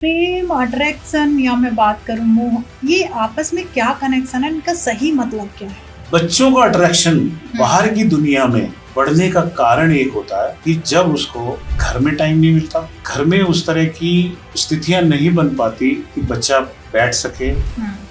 प्रेम, attraction या मैं बात करूं मोह, ये आपस में क्या कनेक्शन है, इनका सही मतलब क्या है? बच्चों का अट्रैक्शन बाहर की दुनिया में बढ़ने का कारण एक होता है कि जब उसको घर में टाइम नहीं मिलता, घर में उस तरह की स्थितियां नहीं बन पाती कि बच्चा बैठ सके,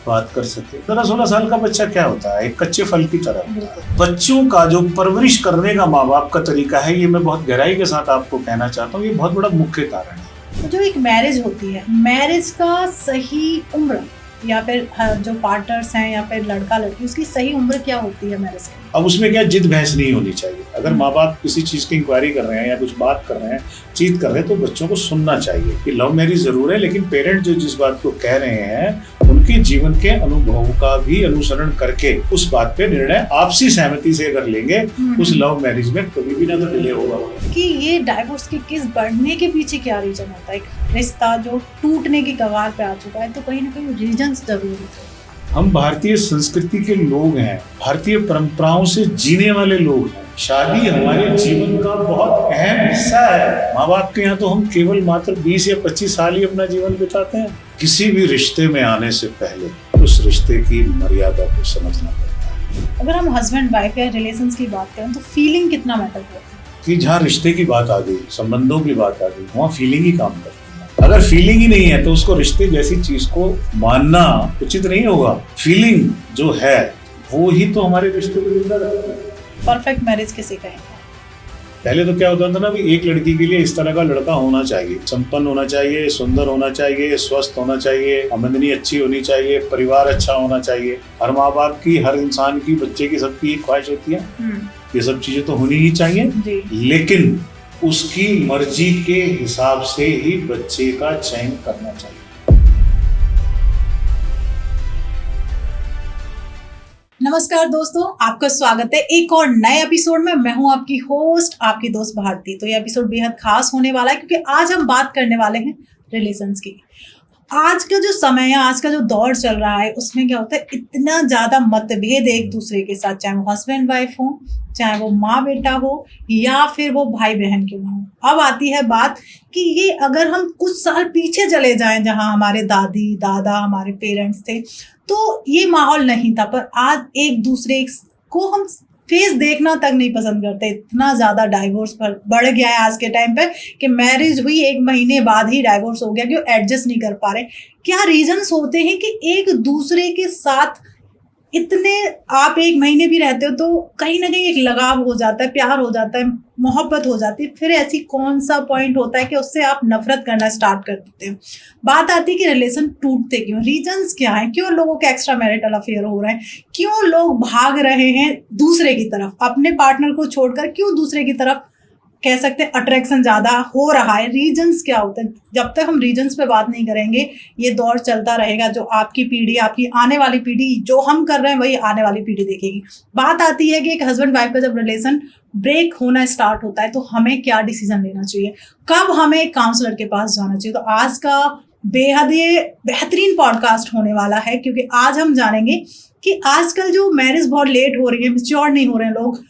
बात कर सके। 15-16 साल का बच्चा क्या होता है, एक कच्चे फल की तरह होता है। बच्चों का जो परवरिश करने का माँ बाप का तरीका है, ये मैं बहुत गहराई के साथ आपको कहना चाहता हूँ, ये बहुत बड़ा मुख्य कारण है। जो एक मैरिज होती है, मैरिज का सही उम्र या फिर जो पार्टनर्स हैं या फिर लड़का लड़की, उसकी सही उम्र क्या होती है मैरिज की? अब उसमें क्या जिद बहस नहीं होनी चाहिए। अगर माँ बाप किसी चीज की इंक्वायरी कर रहे हैं या कुछ बात कर रहे हैं, चीत कर रहे हैं, तो बच्चों को सुनना चाहिए कि लव मैरिज जरूर है, लेकिन पेरेंट जो जिस बात को कह रहे हैं उनके जीवन के अनुभव का भी अनुसरण करके उस बात पे निर्णय आपसी सहमति से अगर लेंगे, उस लव मैरिज में कभी भी ना तो डिले होगा। कि ये डाइवोर्स के केस बढ़ने के पीछे क्या रीजन होता है? एक रिश्ता जो टूटने की कगार पे आ चुका है, तो कहीं ना कहीं रीजंस जरूर है। हम भारतीय संस्कृति के लोग हैं, भारतीय परंपराओं से जीने वाले लोग हैं। शादी हमारे जीवन का बहुत अहम हिस्सा है। माँ बाप के यहाँ तो हम केवल मात्र 20 या 25 साल ही अपना जीवन बिताते हैं। किसी भी रिश्ते में आने से पहले उस रिश्ते की मर्यादा को समझना पड़ता है। अगर हम हस्बैंड वाइफ या रिलेशंस की बात करें तो फीलिंग कितना मैटर करता है? कि जहाँ रिश्ते की बात आ गई, संबंधों की बात आ गई, वहाँ फीलिंग ही काम करती है। अगर फीलिंग ही नहीं है तो उसको रिश्ते जैसी चीज को मानना उचित नहीं होगा। फीलिंग जो है वो ही तो हमारे रिश्ते को जिंदा रखती है। परफेक्ट मैरिज किसे कहेंगे? पहले तो क्या होता था ना, भी एक लड़की के लिए इस तरह का लड़का होना चाहिए, संपन्न होना चाहिए, सुंदर होना चाहिए, स्वस्थ होना चाहिए, आमदनी अच्छी होनी चाहिए, परिवार अच्छा होना चाहिए। हर माँ बाप की, हर इंसान की, बच्चे की, सबकी एक ख्वाहिश होती है। ये सब चीजें तो होनी ही चाहिए, लेकिन उसकी मर्जी के हिसाब से ही बच्चे का चयन करना चाहिए। नमस्कार दोस्तों, आपका स्वागत है एक और नए एपिसोड में। मैं हूं आपकी होस्ट, आपकी दोस्त भारती। तो ये एपिसोड बेहद खास होने वाला है क्योंकि आज हम बात करने वाले हैं रिलेशंस की। आज का जो समय है, आज का जो दौर चल रहा है, उसमें क्या होता है, इतना ज्यादा मतभेद एक दूसरे के साथ, चाहे वो हस्बैंड वाइफ हो, चाहे वो माँ बेटा हो, या फिर वो भाई बहन क्यों ना हो। अब आती है बात कि ये अगर हम कुछ साल पीछे चले जाएं, जहां हमारे दादी दादा, हमारे पेरेंट्स थे, तो ये माहौल नहीं था। पर आज एक दूसरे को हम फेस देखना तक नहीं पसंद करते। इतना ज्यादा डाइवोर्स पर बढ़ गया है आज के टाइम पे कि मैरिज हुई 1 महीने बाद ही डाइवोर्स हो गया, कि एडजस्ट नहीं कर पा रहे। क्या रीजंस होते हैं कि एक दूसरे के साथ इतने आप 1 महीने भी रहते हो तो कहीं ना कहीं एक लगाव हो जाता है, प्यार हो जाता है, मोहब्बत हो जाती है, फिर ऐसी कौन सा पॉइंट होता है कि उससे आप नफरत करना स्टार्ट कर देते हो? बात आती है कि रिलेशन टूटते क्यों, रीजंस क्या है, क्यों लोगों के एक्स्ट्रा मैरिटल अफेयर हो रहे हैं, क्यों लोग भाग रहे हैं दूसरे की तरफ, अपने पार्टनर को छोड़कर क्यों दूसरे की तरफ, कह सकते हैं अट्रैक्शन ज्यादा हो रहा है। रीजंस क्या होते हैं? जब तक हम रीजंस पे बात नहीं करेंगे, ये दौर चलता रहेगा। जो आपकी पीढ़ी, आपकी आने वाली पीढ़ी, जो हम कर रहे हैं वही आने वाली पीढ़ी देखेगी। बात आती है कि एक हस्बैंड वाइफ का जब रिलेशन ब्रेक होना स्टार्ट होता है तो हमें क्या डिसीजन लेना चाहिए, कब हमें एक काउंसलर के पास जाना चाहिए। तो आज का बेहद ये बेहतरीन पॉडकास्ट होने वाला है, क्योंकि आज हम जानेंगे कि आजकल जो मैरिज बहुत लेट हो रही है, मैच्योर नहीं हो रहे हैं लोग,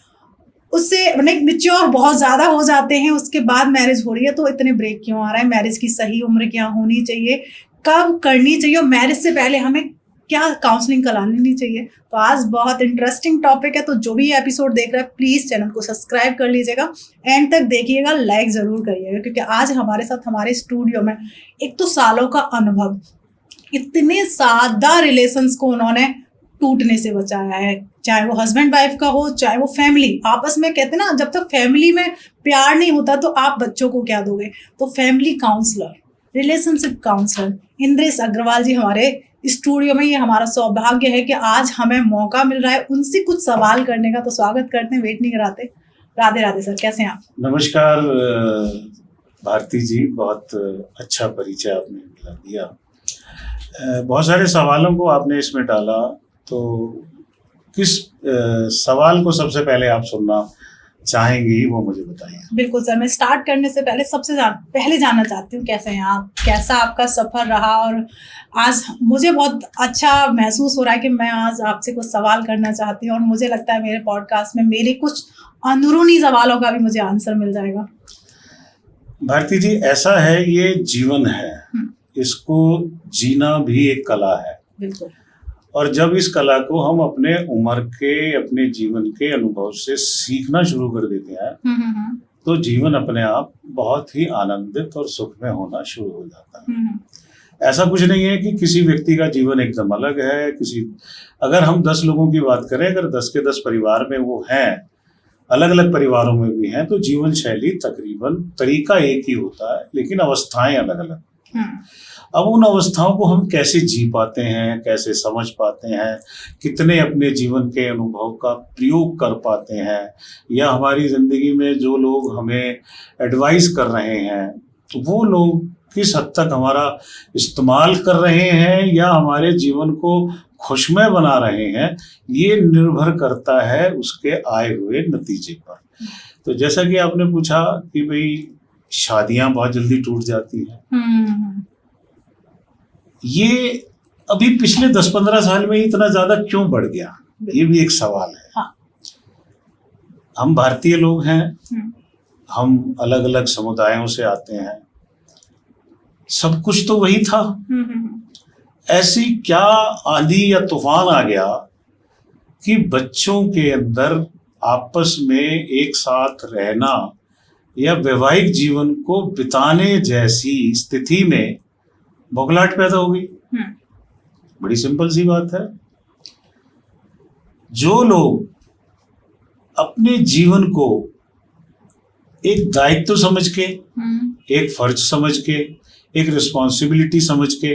उससे मैच्योर बहुत ज्यादा हो जाते हैं, उसके बाद मैरिज हो रही है तो इतने ब्रेक क्यों आ रहा है, मैरिज की सही उम्र क्या होनी चाहिए, कब करनी चाहिए, और मैरिज से पहले हमें क्या काउंसलिंग करा लेनी चाहिए। तो आज बहुत इंटरेस्टिंग टॉपिक है। तो जो भी एपिसोड देख रहा है, प्लीज चैनल को सब्सक्राइब कर लीजिएगा, एंड तक देखिएगा, लाइक जरूर करिएगा, क्योंकि आज हमारे साथ हमारे स्टूडियो में एक तो सालों का अनुभव, इतने सादा रिलेशंस को उन्होंने टूटने से बचाया है, चाहे वो हस्बैंड वाइफ का हो, चाहे वो फैमिली आपस में। कहते हैं ना, जब तक फैमिली में प्यार नहीं होता तो आप बच्चों को क्या दोगे। तो family counsellor, relationship counsellor Indresh Agarwal ji हमारे स्टूडियो में, ये हमारा सौभाग्य है कि आज हमें मौका मिल रहा है उनसे कुछ सवाल करने का। तो स्वागत करते हैं, वेट नहीं कराते। राधे राधे सर, कैसे हैं आप? नमस्कार भारती जी, बहुत अच्छा परिचय आपने दिया। बहुत सारे सवालों को आपने इसमें डाला, तो किस सवाल को सबसे पहले आप सुनना चाहेंगी वो मुझे बताइए। बिल्कुल सर, मैं स्टार्ट करने से पहले पहले जानना चाहती हूँ कैसे हैं आप, कैसा आपका सफर रहा, और आज मुझे बहुत अच्छा महसूस हो रहा है कि मैं आज आपसे कुछ सवाल करना चाहती हूँ, और मुझे लगता है मेरे पॉडकास्ट में मेरे कुछ अंदरूनी सवालों का भी मुझे आंसर मिल जाएगा। भारती जी, ऐसा है, ये जीवन है, इसको जीना भी एक कला है। बिल्कुल। और जब इस कला को हम अपने उम्र के, अपने जीवन के अनुभव से सीखना शुरू कर देते हैं तो जीवन अपने आप बहुत ही आनंदित और सुखमय होना शुरू हो जाता है। ऐसा कुछ नहीं है कि किसी व्यक्ति का जीवन एकदम अलग है। अगर हम 10 लोगों की बात करें, अगर 10 के 10 परिवार में वो हैं, अलग अलग परिवारों में भी हैं, तो जीवन शैली तकरीबन तरीका एक ही होता है, लेकिन अवस्थाएं अलग अलग। अब उन अवस्थाओं को हम कैसे जी पाते हैं, कैसे समझ पाते हैं, कितने अपने जीवन के अनुभव का प्रयोग कर पाते हैं, या हमारी जिंदगी में जो लोग हमें एडवाइस कर रहे हैं वो लोग किस हद तक हमारा इस्तेमाल कर रहे हैं या हमारे जीवन को खुशमय बना रहे हैं, ये निर्भर करता है उसके आए हुए नतीजे पर। तो जैसा कि आपने पूछा कि भाई शादियां बहुत जल्दी टूट जाती हैं, ये अभी पिछले 10-15 साल में इतना ज्यादा क्यों बढ़ गया, ये भी एक सवाल है। हाँ। हम भारतीय लोग हैं, हम अलग अलग समुदायों से आते हैं, सब कुछ तो वही था। ऐसी क्या आंधी या तूफान आ गया कि बच्चों के अंदर आपस में एक साथ रहना या वैवाहिक जीवन को बिताने जैसी स्थिति में बौखलाहट पैदा हो गई। बड़ी सिंपल सी बात है। जो लोग अपने जीवन को एक दायित्व समझ के, एक फर्ज समझ के, एक रिस्पॉन्सिबिलिटी समझ के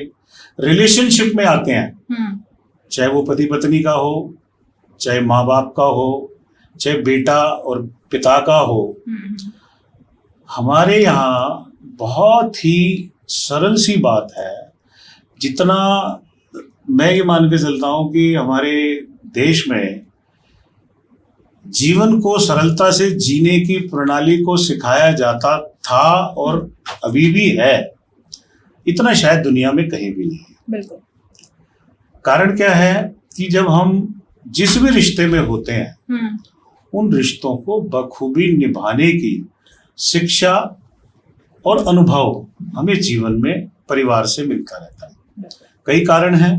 रिलेशनशिप में आते हैं, चाहे वो पति पत्नी का हो, चाहे माँ बाप का हो, चाहे बेटा और पिता का हो, हमारे यहाँ बहुत ही सरल सी बात है। जितना मैं ये मान के चलता हूँ कि हमारे देश में जीवन को सरलता से जीने की प्रणाली को सिखाया जाता था और अभी भी है, इतना शायद दुनिया में कहीं भी नहीं है। बिल्कुल। कारण क्या है कि जब हम जिस भी रिश्ते में होते हैं उन रिश्तों को बखूबी निभाने की शिक्षा और अनुभव हमें जीवन में परिवार से मिलता रहता है। कई कारण हैं।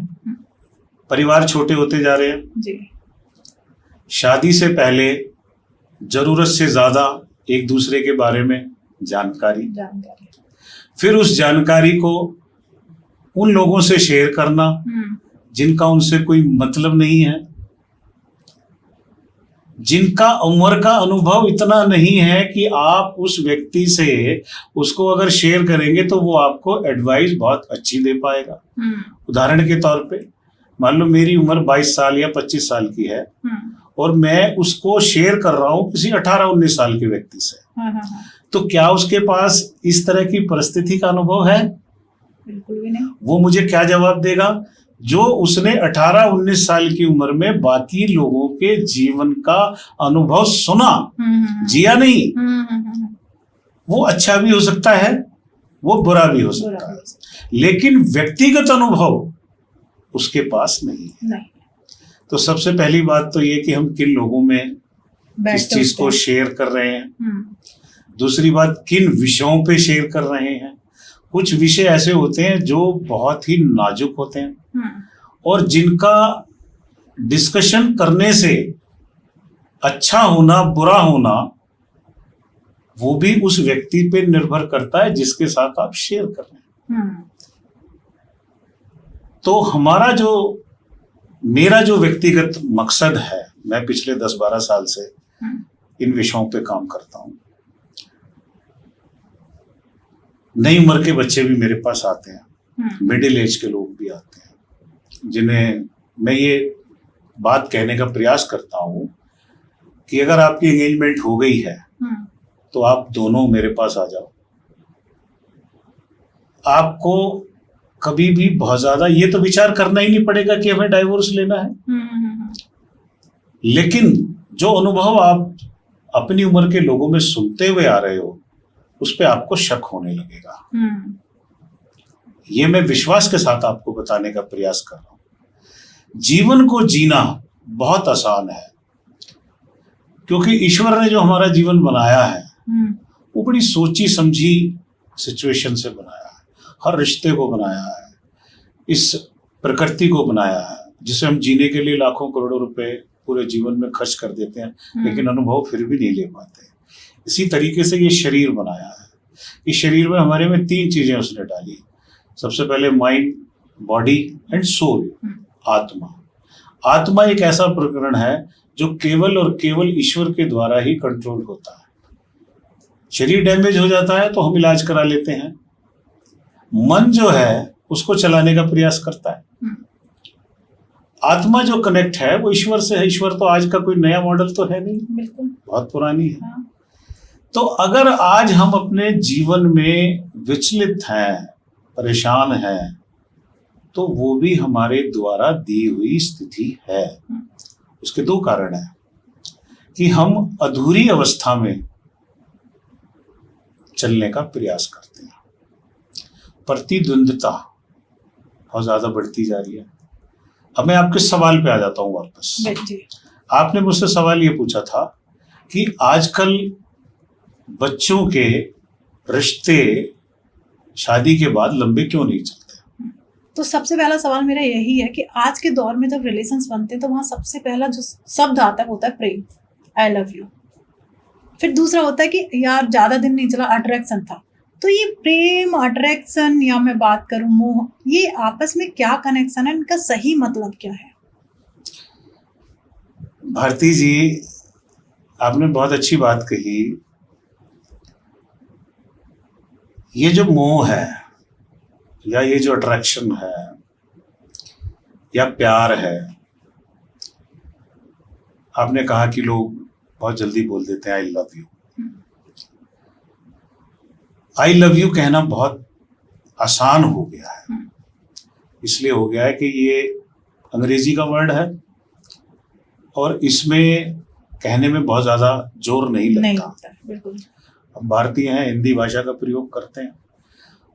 परिवार छोटे होते जा रहे हैं जी। शादी से पहले जरूरत से ज्यादा एक दूसरे के बारे में जानकारी, फिर उस जानकारी को उन लोगों से शेयर करना जिनका उनसे कोई मतलब नहीं है, जिनका उम्र का अनुभव इतना नहीं है कि आप उस व्यक्ति से उसको अगर शेयर करेंगे तो वो आपको एडवाइस बहुत अच्छी दे पाएगा। उदाहरण के तौर पे मान लो मेरी उम्र 22 साल या 25 साल की है और मैं उसको शेयर कर रहा हूँ किसी 18-19 साल के व्यक्ति से, तो क्या उसके पास इस तरह की परिस्थिति का अनुभव है? बिल्कुल भी नहीं। वो मुझे क्या जवाब देगा? जो उसने 18-19 साल की उम्र में बाकी लोगों के जीवन का अनुभव सुना, जिया नहीं। वो अच्छा भी हो सकता है, वो बुरा भी हो सकता है, लेकिन व्यक्तिगत अनुभव उसके पास नहीं है। तो सबसे पहली बात तो ये कि हम किन लोगों में किस चीज को शेयर कर रहे हैं। दूसरी बात, किन विषयों पे शेयर कर रहे हैं। कुछ विषय ऐसे होते हैं जो बहुत ही नाजुक होते हैं और जिनका डिस्कशन करने से अच्छा होना बुरा होना वो भी उस व्यक्ति पे निर्भर करता है जिसके साथ आप शेयर कर रहे हैं। तो मेरा जो व्यक्तिगत मकसद है, मैं पिछले 10-12 साल से इन विषयों पे काम करता हूं। नई उम्र के बच्चे भी मेरे पास आते हैं, मिडिल एज के लोग भी आते हैं, जिन्हें मैं ये बात कहने का प्रयास करता हूं कि अगर आपकी एंगेजमेंट हो गई है तो आप दोनों मेरे पास आ जाओ। आपको कभी भी बहुत ज्यादा ये तो विचार करना ही नहीं पड़ेगा कि हमें डाइवोर्स लेना है, लेकिन जो अनुभव आप अपनी उम्र के लोगों में सुनते हुए आ रहे हो उस पे आपको शक होने लगेगा। ये मैं विश्वास के साथ आपको बताने का प्रयास कर रहा हूं। जीवन को जीना बहुत आसान है क्योंकि ईश्वर ने जो हमारा जीवन बनाया है वो बड़ी सोची समझी सिचुएशन से बनाया है। हर रिश्ते को बनाया है, इस प्रकृति को बनाया है, जिसे हम जीने के लिए लाखों करोड़ों रुपए पूरे जीवन में खर्च कर देते हैं, लेकिन अनुभव फिर भी नहीं ले पाते। इसी तरीके से ये शरीर बनाया है। इस शरीर में हमारे में 3 चीजें उसने डाली। सबसे पहले माइंड, बॉडी एंड सोल, आत्मा। आत्मा एक ऐसा प्रकरण है जो केवल और केवल ईश्वर के द्वारा ही कंट्रोल होता है। शरीर डैमेज हो जाता है तो हम इलाज करा लेते हैं। मन जो है उसको चलाने का प्रयास करता है। आत्मा जो कनेक्ट है वो ईश्वर से है। ईश्वर तो आज का कोई नया मॉडल तो है नहीं, बिल्कुल बहुत पुरानी है। तो अगर आज हम अपने जीवन में विचलित हैं, परेशान हैं, तो वो भी हमारे द्वारा दी हुई स्थिति है। उसके 2 कारण हैं कि हम अधूरी अवस्था में चलने का प्रयास करते हैं। प्रतिद्वंद्विता बहुत ज्यादा बढ़ती जा रही है। अब मैं आपके सवाल पे आ जाता हूँ वापस। आपने मुझसे सवाल ये पूछा था कि आजकल बच्चों के रिश्ते शादी के बाद लंबे क्यों नहीं चलते। तो सबसे पहला सवाल मेरा यही है कि आज के दौर में जब रिलेशंस बनते हैं तो वहां सबसे पहला जो शब्द आता है वो होता है प्रेम, आई लव यू। फिर दूसरा होता है कि यार ज्यादा दिन नहीं चला, अट्रैक्शन था। तो ये प्रेम, अट्रैक्शन या मैं बात करूं मोह, ये आपस में क्या कनेक्शन है, इनका सही मतलब क्या है? भारती जी, आपने बहुत अच्छी बात कही। ये जो मोह है या ये जो अट्रैक्शन है या प्यार है, आपने कहा कि लोग बहुत जल्दी बोल देते हैं I love you. I love you कहना बहुत आसान हो गया है। इसलिए हो गया है कि ये अंग्रेजी का वर्ड है और इसमें कहने में बहुत ज्यादा जोर नहीं लगता। बिल्कुल। हम भारतीय हैं, हिंदी भाषा का प्रयोग करते हैं।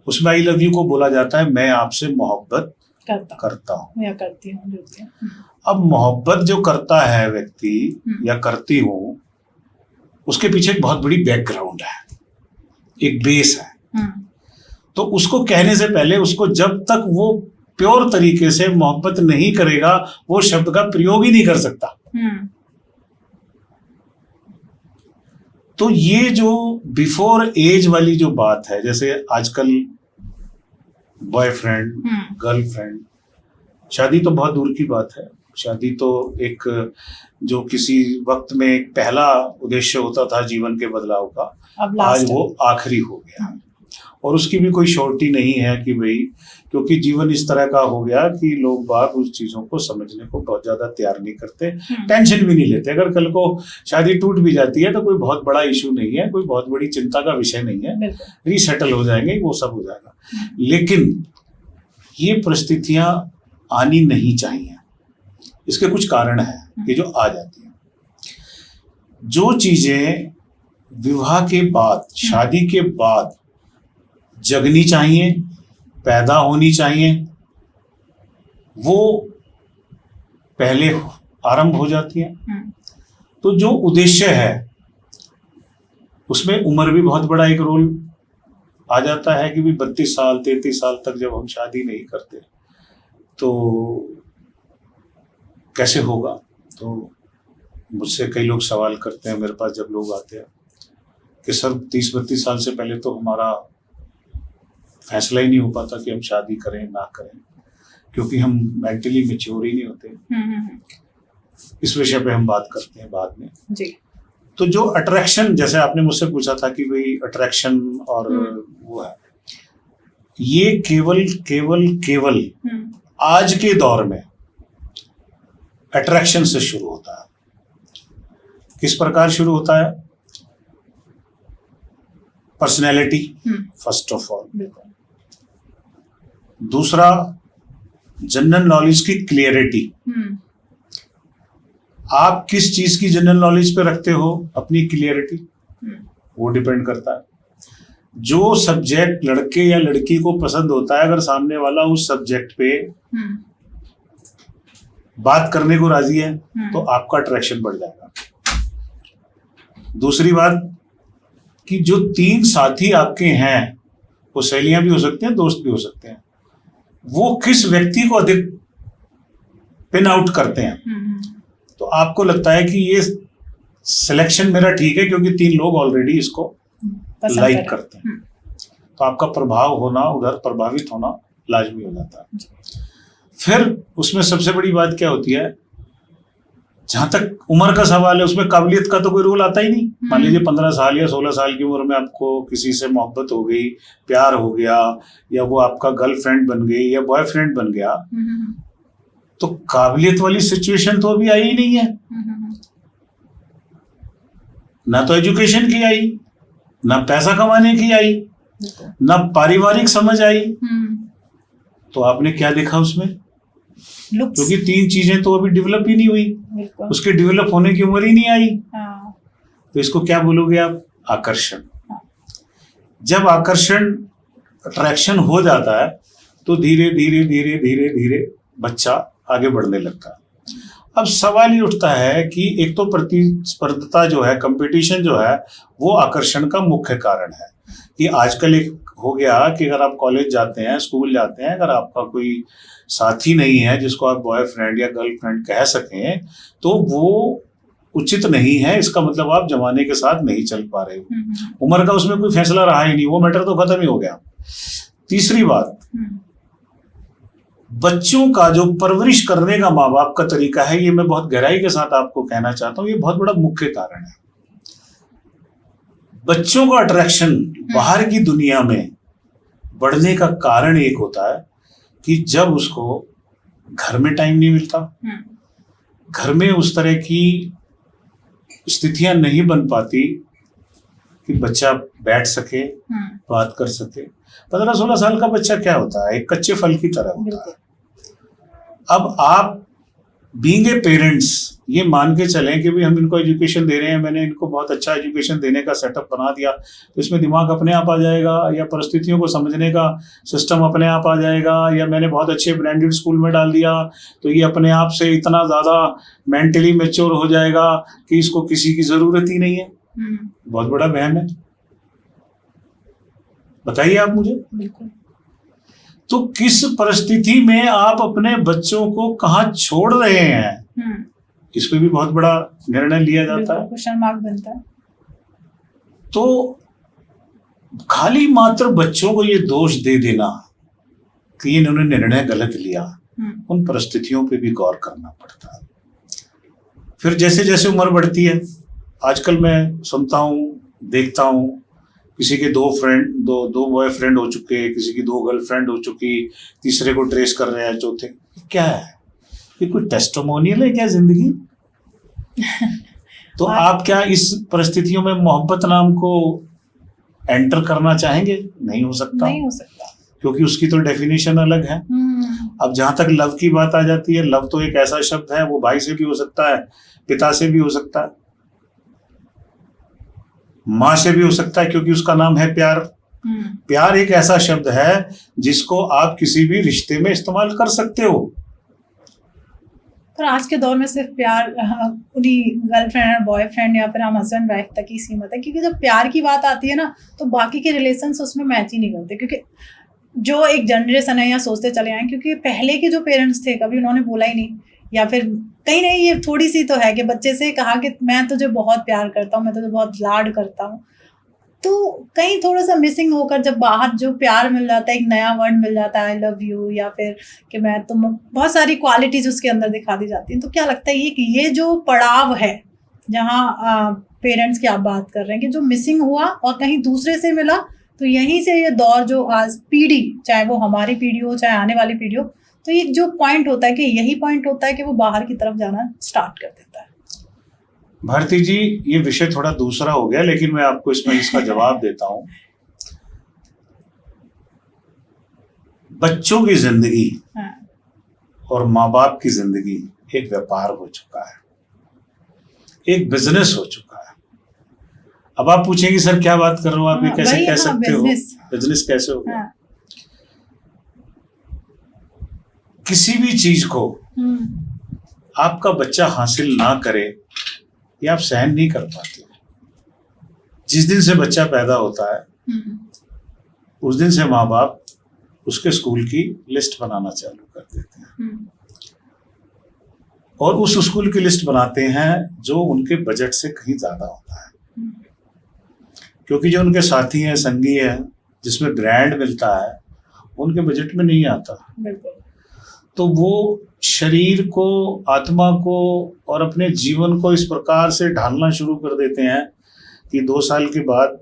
उसमें आई लव यू को बोला जाता है मैं आपसे मोहब्बत करता हूँ या करती हूँ। अब मोहब्बत जो करता है व्यक्ति या करती हूँ, उसके पीछे एक बहुत बड़ी बैकग्राउंड है, एक बेस है। तो उसको कहने से पहले उसको जब तक वो प्योर तरीके से मोहब्बत नहीं करेगा, वो शब्द का प्रयोग ही नहीं कर सकता। तो ये जो बिफोर एज वाली जो बात है, जैसे आजकल बॉयफ्रेंड, गर्लफ्रेंड, शादी तो बहुत दूर की बात है। शादी तो एक जो किसी वक्त में एक पहला उद्देश्य होता था जीवन के बदलाव का, आज वो आखिरी हो गया। और उसकी भी कोई श्योरिटी नहीं है कि भाई, क्योंकि जीवन इस तरह का हो गया कि लोग बाग उस चीजों को समझने को बहुत ज्यादा तैयार नहीं करते, टेंशन भी नहीं लेते। अगर कल को शादी टूट भी जाती है तो कोई बहुत बड़ा इशू नहीं है, कोई बहुत बड़ी चिंता का विषय नहीं है, रीसेटल हो जाएंगे, वो सब हो जाएगा। लेकिन ये परिस्थितियां आनी नहीं चाहिए। इसके कुछ कारण हैं कि जो आ जाती हैं। जो चीजें विवाह के बाद, शादी के बाद जगनी चाहिए, पैदा होनी चाहिए, वो पहले आरंभ हो जाती है। तो जो उद्देश्य है उसमें उम्र भी बहुत बड़ा एक रोल आ जाता है कि भी 32 साल 33 साल तक जब हम शादी नहीं करते तो कैसे होगा। तो मुझसे कई लोग सवाल करते हैं, मेरे पास जब लोग आते हैं कि सर 30-32 साल से पहले तो हमारा फैसला ही नहीं हो पाता कि हम शादी करें ना करें, क्योंकि हम मेंटली मैच्योर ही नहीं होते। इस विषय पे हम बात करते हैं बाद में जी। तो जो अट्रैक्शन, जैसे आपने मुझसे पूछा था कि भाई अट्रैक्शन और वो है, ये केवल केवल केवल आज के दौर में अट्रैक्शन से शुरू होता है। किस प्रकार शुरू होता है? पर्सनैलिटी फर्स्ट ऑफ ऑल, दूसरा जनरल नॉलेज की क्लियरिटी। आप किस चीज की जनरल नॉलेज पे रखते हो अपनी क्लियरिटी, वो डिपेंड करता है। जो सब्जेक्ट लड़के या लड़की को पसंद होता है, अगर सामने वाला उस सब्जेक्ट पे बात करने को राजी है तो आपका अट्रैक्शन बढ़ जाएगा। दूसरी बात कि जो 3 साथी आपके हैं वो सहेलियां भी हो सकती हैं, दोस्त भी हो सकते हैं, वो किस व्यक्ति को अधिक पिन आउट करते हैं। तो आपको लगता है कि ये सिलेक्शन मेरा ठीक है क्योंकि 3 लोग ऑलरेडी इसको लाइक करते हैं, तो आपका प्रभाव होना, उधर प्रभावित होना लाजमी हो जाता है। फिर उसमें सबसे बड़ी बात क्या होती है, जहां तक उम्र का सवाल है उसमें काबिलियत का तो कोई रूल आता ही नहीं। मान लीजिए 15 साल या 16 साल की उम्र में आपको किसी से मोहब्बत हो गई, प्यार हो गया, या वो आपका गर्लफ्रेंड बन गई या बॉयफ्रेंड बन गया, तो काबिलियत वाली सिचुएशन तो अभी आई ही नहीं है। ना तो एजुकेशन की आई, ना पैसा कमाने की आई, ना पारिवारिक समझ आई, तो आपने क्या देखा उसमें? क्योंकि 3 चीजें तो अभी डेवलप ही नहीं हुई, उसके डेवलप होने की उम्र ही नहीं आई। तो इसको क्या बोलोगे आप? आकर्षण। जब आकर्षण, अट्रैक्शन हो जाता है तो धीरे धीरे धीरे धीरे धीरे बच्चा आगे बढ़ने लगता है। अब सवाल ये उठता है कि एक तो प्रतिस्पर्धा जो है, कंपटीशन जो है, वो आकर्षण का मुख्य कारण है। कि आजकल एक हो गया कि अगर आप कॉलेज जाते हैं, स्कूल जाते हैं, अगर आपका कोई साथी नहीं है जिसको आप बॉयफ्रेंड या गर्लफ्रेंड कह सकें, तो वो उचित नहीं है। इसका मतलब आप जमाने के साथ नहीं चल पा रहे हो। उम्र का उसमें कोई फैसला रहा ही नहीं, वो मैटर तो खत्म ही हो गया। तीसरी बात, बच्चों का जो परवरिश करने का माँ बाप का तरीका है, ये मैं बहुत गहराई के साथ आपको कहना चाहता हूँ, ये बहुत बड़ा मुख्य कारण है। बच्चों का अट्रैक्शन बाहर की दुनिया में बढ़ने का कारण एक होता है कि जब उसको घर में टाइम नहीं मिलता, घर में उस तरह की स्थितियां नहीं बन पाती कि बच्चा बैठ सके, बात कर सके। 15-16 साल का बच्चा क्या होता है? एक कच्चे फल की तरह होता है। अब आप बीइंग ए पेरेंट्स ये मान के चलें कि भाई हम इनको एजुकेशन दे रहे हैं, मैंने इनको बहुत अच्छा एजुकेशन देने का सेटअप बना दिया, तो इसमें दिमाग अपने आप आ जाएगा, या परिस्थितियों को समझने का सिस्टम अपने आप आ जाएगा, या मैंने बहुत अच्छे ब्रांडेड स्कूल में डाल दिया तो ये अपने आप से इतना ज़्यादा मेंटली मैच्योर हो जाएगा कि इसको किसी की ज़रूरत ही नहीं है। बहुत बड़ा वहम है, बताइए आप मुझे। बिल्कुल। तो किस परिस्थिति में आप अपने बच्चों को कहाँ छोड़ रहे हैं, इस पे भी बहुत बड़ा निर्णय लिया जाता है, क्वेश्चन मार्क बनता है। तो खाली मात्र बच्चों को ये दोष दे देना कि इन्होंने निर्णय गलत लिया, उन परिस्थितियों पे भी गौर करना पड़ता है। फिर जैसे जैसे उम्र बढ़ती है, आजकल मैं सुनता हूँ, देखता हूँ, किसी के 2 बॉयफ्रेंड हो चुके, किसी की 2 गर्लफ्रेंड हो चुकी, तीसरे को ट्रेस कर रहे हैं, चौथे। क्या है ये? कोई टेस्टिमोनियल है क्या जिंदगी? तो आप क्या इस परिस्थितियों में मोहब्बत नाम को एंटर करना चाहेंगे? नहीं हो सकता, नहीं हो सकता, क्योंकि उसकी तो डेफिनेशन अलग है। अब जहां तक लव की बात आ जाती है, लव तो एक ऐसा शब्द है, वो भाई से भी हो सकता है, पिता से भी हो सकता है, माँ से भी हो सकता है, क्योंकि उसका नाम है प्यार। प्यार एक ऐसा शब्द है जिसको आप किसी भी रिश्ते में इस्तेमाल कर सकते हो। पर आज के दौर में सिर्फ प्यार उन्हीं गर्लफ्रेंड और बॉयफ्रेंड या फिर हम हस्बैंड वाइफ तक ही सीमित है, क्योंकि जब प्यार की बात आती है ना, तो बाकी के रिलेशंस उसमें मैच ही नहीं करते। क्योंकि जो एक जनरेशन है या सोचते चले आए, क्योंकि पहले के जो पेरेंट्स थे कभी उन्होंने बोला ही नहीं, या फिर कहीं नहीं, ये थोड़ी सी तो है कि बच्चे से कहा कि मैं तुझे बहुत प्यार करता हूँ, मैं तुझे बहुत लाड करता हूँ, तो कहीं थोड़ा सा मिसिंग होकर जब बाहर जो प्यार मिल जाता है, एक नया वर्ड मिल जाता है, आई लव यू, या फिर कि मैं तुम, बहुत सारी क्वालिटीज उसके अंदर दिखा दी जाती हैं। तो क्या लगता है ये जो पड़ाव है जहाँ पेरेंट्स की आप बात कर रहे हैं कि जो मिसिंग हुआ और कहीं दूसरे से मिला, तो यहीं से ये दौर जो आज पीढ़ी, चाहे वो हमारी पीढ़ी हो चाहे आने वाली पीढ़ी हो, तो ये जो पॉइंट होता है कि यही पॉइंट होता है कि वो बाहर की तरफ जाना स्टार्ट कर देता है। भारती जी, ये विषय थोड़ा दूसरा हो गया, लेकिन मैं आपको इसमें इसका जवाब देता हूं। बच्चों की जिंदगी और माँ बाप की जिंदगी एक व्यापार हो चुका है, एक बिजनेस हो चुका है। अब आप पूछेंगे सर क्या बात कर रहे हो आप, ये कैसे कह सकते हो? बिजनेस कैसे हो गया? किसी भी चीज को आपका बच्चा हासिल ना करे, ये आप सहन नहीं कर पाते। जिस दिन से बच्चा पैदा होता है उस दिन से माँ बाप उसके स्कूल की लिस्ट बनाना चालू कर देते हैं और उस स्कूल की लिस्ट बनाते हैं जो उनके बजट से कहीं ज्यादा होता है, क्योंकि जो उनके साथी हैं, संगी हैं, जिसमें ब्रांड मिलता है, उनके बजट में नहीं आता। तो वो शरीर को, आत्मा को और अपने जीवन को इस प्रकार से ढालना शुरू कर देते हैं कि 2 साल के बाद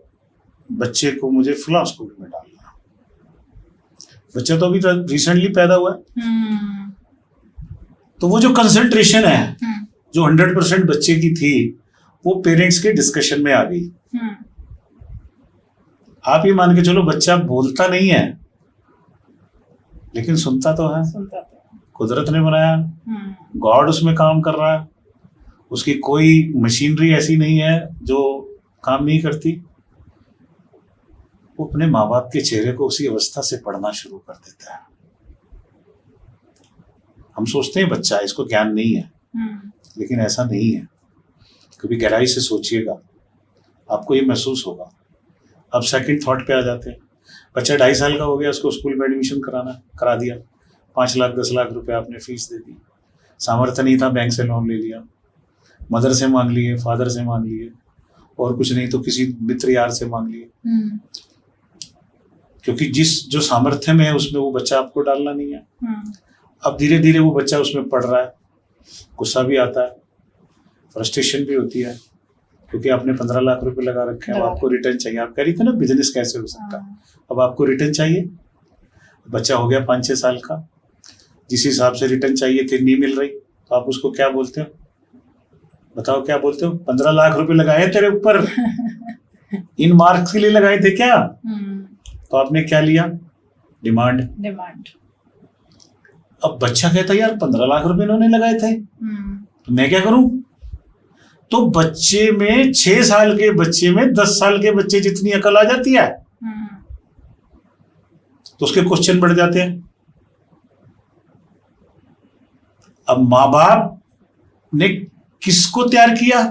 बच्चे को मुझे फलां स्कूल में डालना। बच्चा तो अभी रिसेंटली पैदा हुआ है, तो वो जो कंसंट्रेशन है जो 100% बच्चे की थी, वो पेरेंट्स के डिस्कशन में आ गई। आप ये मान के चलो, बच्चा बोलता नहीं है लेकिन सुनता तो है। कुदरत ने बनाया, गॉड उसमें काम कर रहा है, उसकी कोई मशीनरी ऐसी नहीं है जो काम नहीं करती। वो अपने माँ बाप के चेहरे को उसी अवस्था से पढ़ना शुरू कर देता है। हम सोचते हैं बच्चा, इसको ज्ञान नहीं है, लेकिन ऐसा नहीं है। कभी गहराई से सोचिएगा, आपको ये महसूस होगा। अब सेकंड थॉट पे आ जाते हैं। बच्चा 2.5 साल का हो गया, उसको स्कूल में एडमिशन करा दिया, 5 लाख 10 लाख रुपए आपने फीस दे दी। सामर्थ्य नहीं था, बैंक से लोन ले लिया, मदर से मांग लिए, फादर से मांग लिए, और कुछ नहीं तो किसी मित्र यार से मांग लिए, क्योंकि जो सामर्थ्य में है उसमें वो बच्चा आपको डालना नहीं है। अब धीरे धीरे वो बच्चा उसमें पढ़ रहा है, गुस्सा भी आता है, फ्रस्ट्रेशन भी होती है, क्योंकि आपने 15 लाख रुपए लगा रखे हैं, अब आपको रिटर्न चाहिए। आप कह रही थी ना, बिजनेस कैसे हो सकता है, अब आपको रिटर्न चाहिए। बच्चा हो गया 5-6 साल का, जिस हिसाब से रिटर्न चाहिए थी नहीं मिल रही, तो आप उसको क्या बोलते हो? बताओ क्या बोलते हो? 15 लाख रुपए लगाए तेरे ऊपर, इन मार्क्स के लिए लगाए थे क्या? तो आपने क्या लिया? डिमांड। अब बच्चा कहता है यार 15 लाख रुपए इन्होंने लगाए थे, तो मैं क्या करूं? तो बच्चे में 6 साल के बच्चे में 10 साल के बच्चे जितनी अकल आ जाती है, तो उसके क्वेश्चन बढ़ जाते हैं। अब माँ बाप ने किसको तैयार किया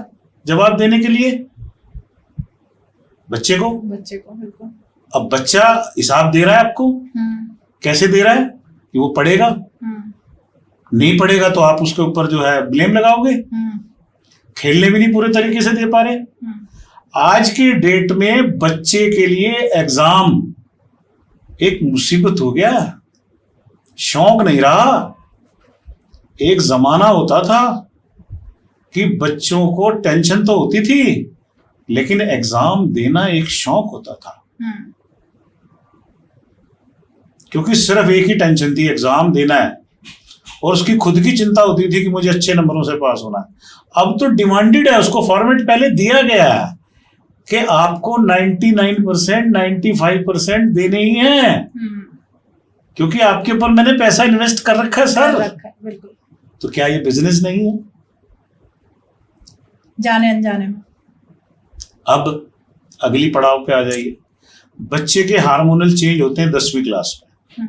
जवाब देने के लिए? बच्चे को। बिल्कुल। अब बच्चा हिसाब दे रहा है आपको, कैसे दे रहा है? कि वो पढ़ेगा, नहीं पढ़ेगा तो आप उसके ऊपर जो है ब्लेम लगाओगे, खेलने भी नहीं पूरे तरीके से दे पा रहे। आज के डेट में बच्चे के लिए एग्जाम एक मुसीबत हो गया, शौक नहीं रहा। एक जमाना होता था कि बच्चों को टेंशन तो होती थी, लेकिन एग्जाम देना एक शौक होता था, क्योंकि सिर्फ एक ही टेंशन थी, एग्जाम देना है, और उसकी खुद की चिंता होती थी कि मुझे अच्छे नंबरों से पास होना है। अब तो डिमांडेड है, उसको फॉर्मेट पहले दिया गया है कि आपको 99%, 95% देने ही हैं, क्योंकि आपके ऊपर मैंने पैसा इन्वेस्ट कर रखा है सर। बिल्कुल। तो क्या ये बिजनेस नहीं है? जाने अनजाने में। अब अगली पड़ाव पे आ जाइए। बच्चे के हार्मोनल चेंज होते हैं 10वीं क्लास में।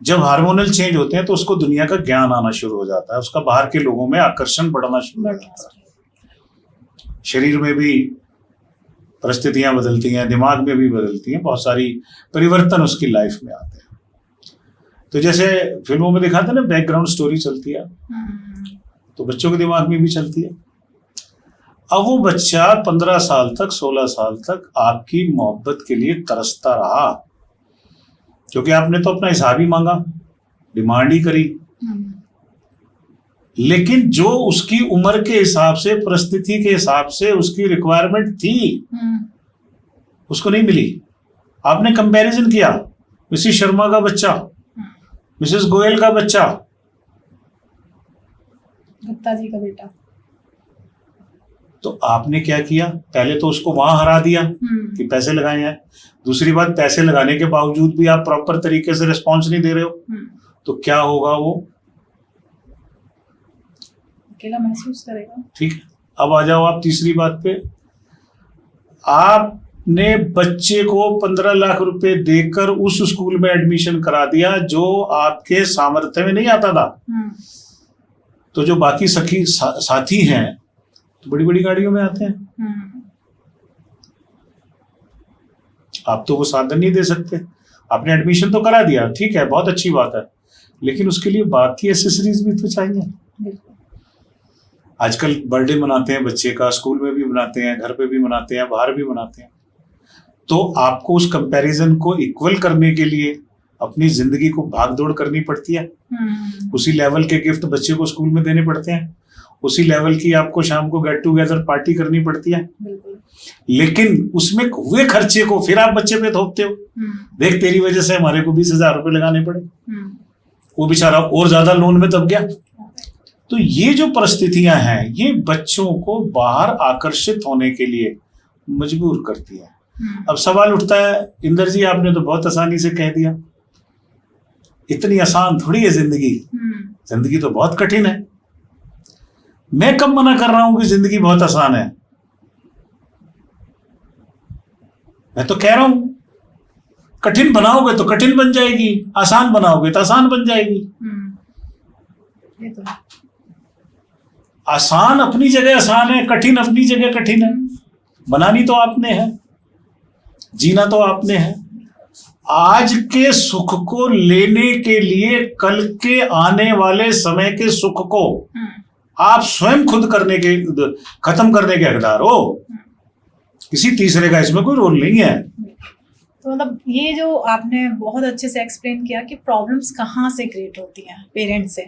जब हार्मोनल चेंज होते हैं तो उसको दुनिया का ज्ञान आना शुरू हो जाता है, उसका बाहर के लोगों में आकर्षण बढ़ना शुरू हो जाता है। शरीर में भी परिस्थितियां बदलती हैं, दिमाग में भी बदलती हैं, बहुत सारी परिवर्तन उसकी लाइफ में आते हैं। तो जैसे फिल्मों में दिखाते हैं ना, बैकग्राउंड स्टोरी चलती है, तो बच्चों के दिमाग में भी चलती है। अब वो बच्चा 15 साल तक, 16 साल तक आपकी मोहब्बत के लिए तरसता रहा, क्योंकि आपने तो अपना हिसाब ही मांगा, डिमांड ही करी, लेकिन जो उसकी उम्र के हिसाब से, परिस्थिति के हिसाब से उसकी रिक्वायरमेंट थी, उसको नहीं मिली। आपने कंपैरिजन किया, मिसेस शर्मा का बच्चा, मिसेस गोयल का बच्चा, गुप्ता जी का बेटा। तो आपने क्या किया? पहले तो उसको वहां हरा दिया कि पैसे लगाए हैं। दूसरी बात, पैसे लगाने के बावजूद भी आप प्रॉपर तरीके से रिस्पॉन्स नहीं दे रहे हो, तो क्या होगा? वो अकेला महसूस करेगा। ठीक है, अब आ जाओ आप तीसरी बात पे। आपने बच्चे को 15 लाख रुपए देकर उस स्कूल में एडमिशन करा दिया जो आपके सामर्थ्य में नहीं आता था। तो जो बाकी सखी साथी हैं तो बड़ी बड़ी गाड़ियों में आते हैं, आप तो वो साधन नहीं दे सकते। आपने एडमिशन तो करा दिया, ठीक है, बहुत अच्छी बात है, लेकिन उसके लिए बाकी एसेसरीज भी तो चाहिए। बिल्कुल। आजकल बर्थडे मनाते हैं बच्चे का, स्कूल में भी मनाते हैं, घर पे भी मनाते हैं, बाहर भी मनाते हैं। तो आपको उस कंपैरिजन को इक्वल करने के लिए अपनी जिंदगी को भागदौड़ करनी पड़ती है। उसी लेवल के गिफ्ट बच्चे को स्कूल में देने पड़ते हैं, उसी लेवल की आपको शाम को गेट टुगेदर पार्टी करनी पड़ती है। लेकिन उसमें हुए खर्चे को फिर आप बच्चे पे थोपते हो। देख, तेरी वजह से हमारे को 20,000 रुपए लगाने पड़े, वो बेचारा और ज्यादा लोन में दब गया। तो ये जो परिस्थितियां हैं, ये बच्चों को बाहर आकर्षित होने के लिए मजबूर करती है। अब सवाल उठता है, इंदर जी आपने तो बहुत आसानी से कह दिया, इतनी आसान थोड़ी है जिंदगी, जिंदगी तो बहुत कठिन है। मैं कब मना कर रहा हूं कि जिंदगी बहुत आसान है? मैं तो कह रहा हूं कठिन बनाओगे तो कठिन बन जाएगी, आसान बनाओगे तो आसान बन जाएगी। ये तो आसान अपनी जगह आसान है, कठिन अपनी जगह कठिन है। बनानी तो आपने है, जीना तो आपने है। आज के सुख को लेने के लिए कल के आने वाले समय के सुख को आप स्वयं खुद खत्म करने के हकदार हो। किसी तीसरे का इसमें कोई रोल नहीं है। तो मतलब ये जो आपने बहुत अच्छे से एक्सप्लेन किया कि प्रॉब्लम्स कहाँ से क्रिएट होती हैं पेरेंट्स से,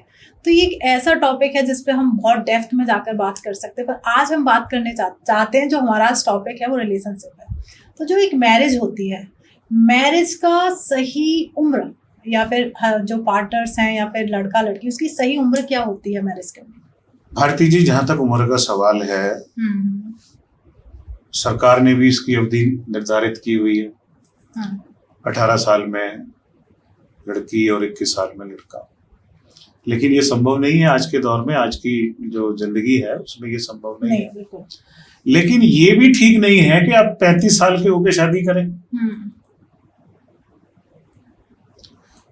तो ये एक ऐसा टॉपिक है जिस पे हम बहुत डेप्थ में जाकर बात कर सकते हैं। पर आज हम बात करने चाहते हैं, जो हमारा टॉपिक है वो रिलेशनशिप है। तो जो एक मैरिज होती है, मैरिज का सही उम्र या फिर जो पार्टनर्स हैं या फिर लड़का लड़की, उसकी सही उम्र क्या होती है मैरिज के लिए? भारती जी, जहां तक उम्र का सवाल है, सरकार ने भी इसकी अवधि निर्धारित की हुई है। 18 साल में लड़की और 21 साल में लड़का। लेकिन ये संभव नहीं है आज के दौर में, आज की जो जिंदगी है उसमें ये संभव नहीं है। बिल्कुल। लेकिन ये भी ठीक नहीं है कि आप 35 साल के होके शादी करें।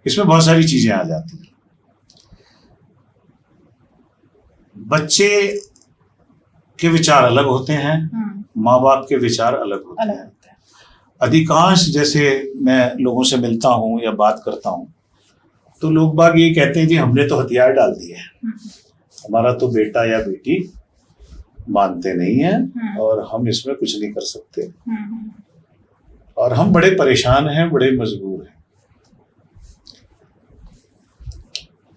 इसमें बहुत सारी चीजें आ जाती हैं। बच्चे के विचार अलग होते हैं, माँ बाप के विचार अलग होते हैं। अधिकांश, जैसे मैं लोगों से मिलता हूं या बात करता हूं, तो लोग बाग ये कहते हैं जी हमने तो हथियार डाल दिए हैं, हमारा तो बेटा या बेटी मानते नहीं है और हम इसमें कुछ नहीं कर सकते, और हम बड़े परेशान हैं, बड़े मजबूर हैं।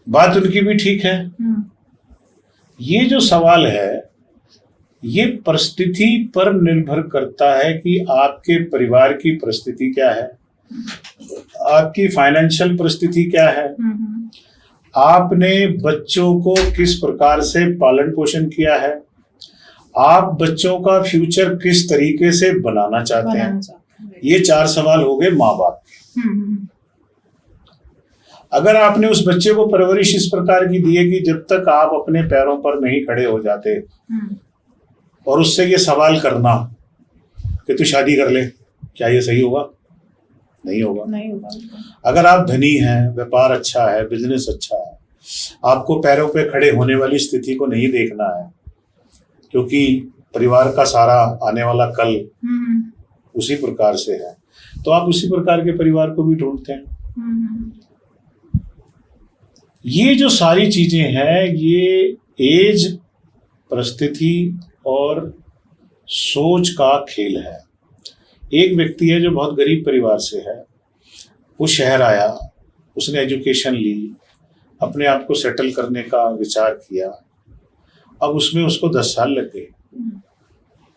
बात उनकी भी ठीक है। ये जो सवाल है, ये परिस्थिति पर निर्भर करता है कि आपके परिवार की परिस्थिति क्या है, आपकी फाइनेंशियल परिस्थिति क्या है, आपने बच्चों को किस प्रकार से पालन पोषण किया है, आप बच्चों का फ्यूचर किस तरीके से बनाना चाहते हैं। ये 4 सवाल हो गए माँ बाप के। अगर आपने उस बच्चे को परवरिश इस प्रकार की दी है कि जब तक आप अपने पैरों पर नहीं खड़े हो जाते, और उससे ये सवाल करना कि तू शादी कर ले, क्या ये सही होगा? नहीं होगा। नहीं होगा। अगर आप धनी हैं, व्यापार अच्छा है, बिजनेस अच्छा है, आपको पैरों पे खड़े होने वाली स्थिति को नहीं देखना है, क्योंकि परिवार का सारा आने वाला कल उसी प्रकार से है, तो आप उसी प्रकार के परिवार को भी ढूंढते हैं। ये जो सारी चीजें हैं, ये एज, परिस्थिति और सोच का खेल है। एक व्यक्ति है जो बहुत गरीब परिवार से है, वो शहर आया, उसने एजुकेशन ली, अपने आप को सेटल करने का विचार किया, अब उसमें उसको 10 साल लग गए।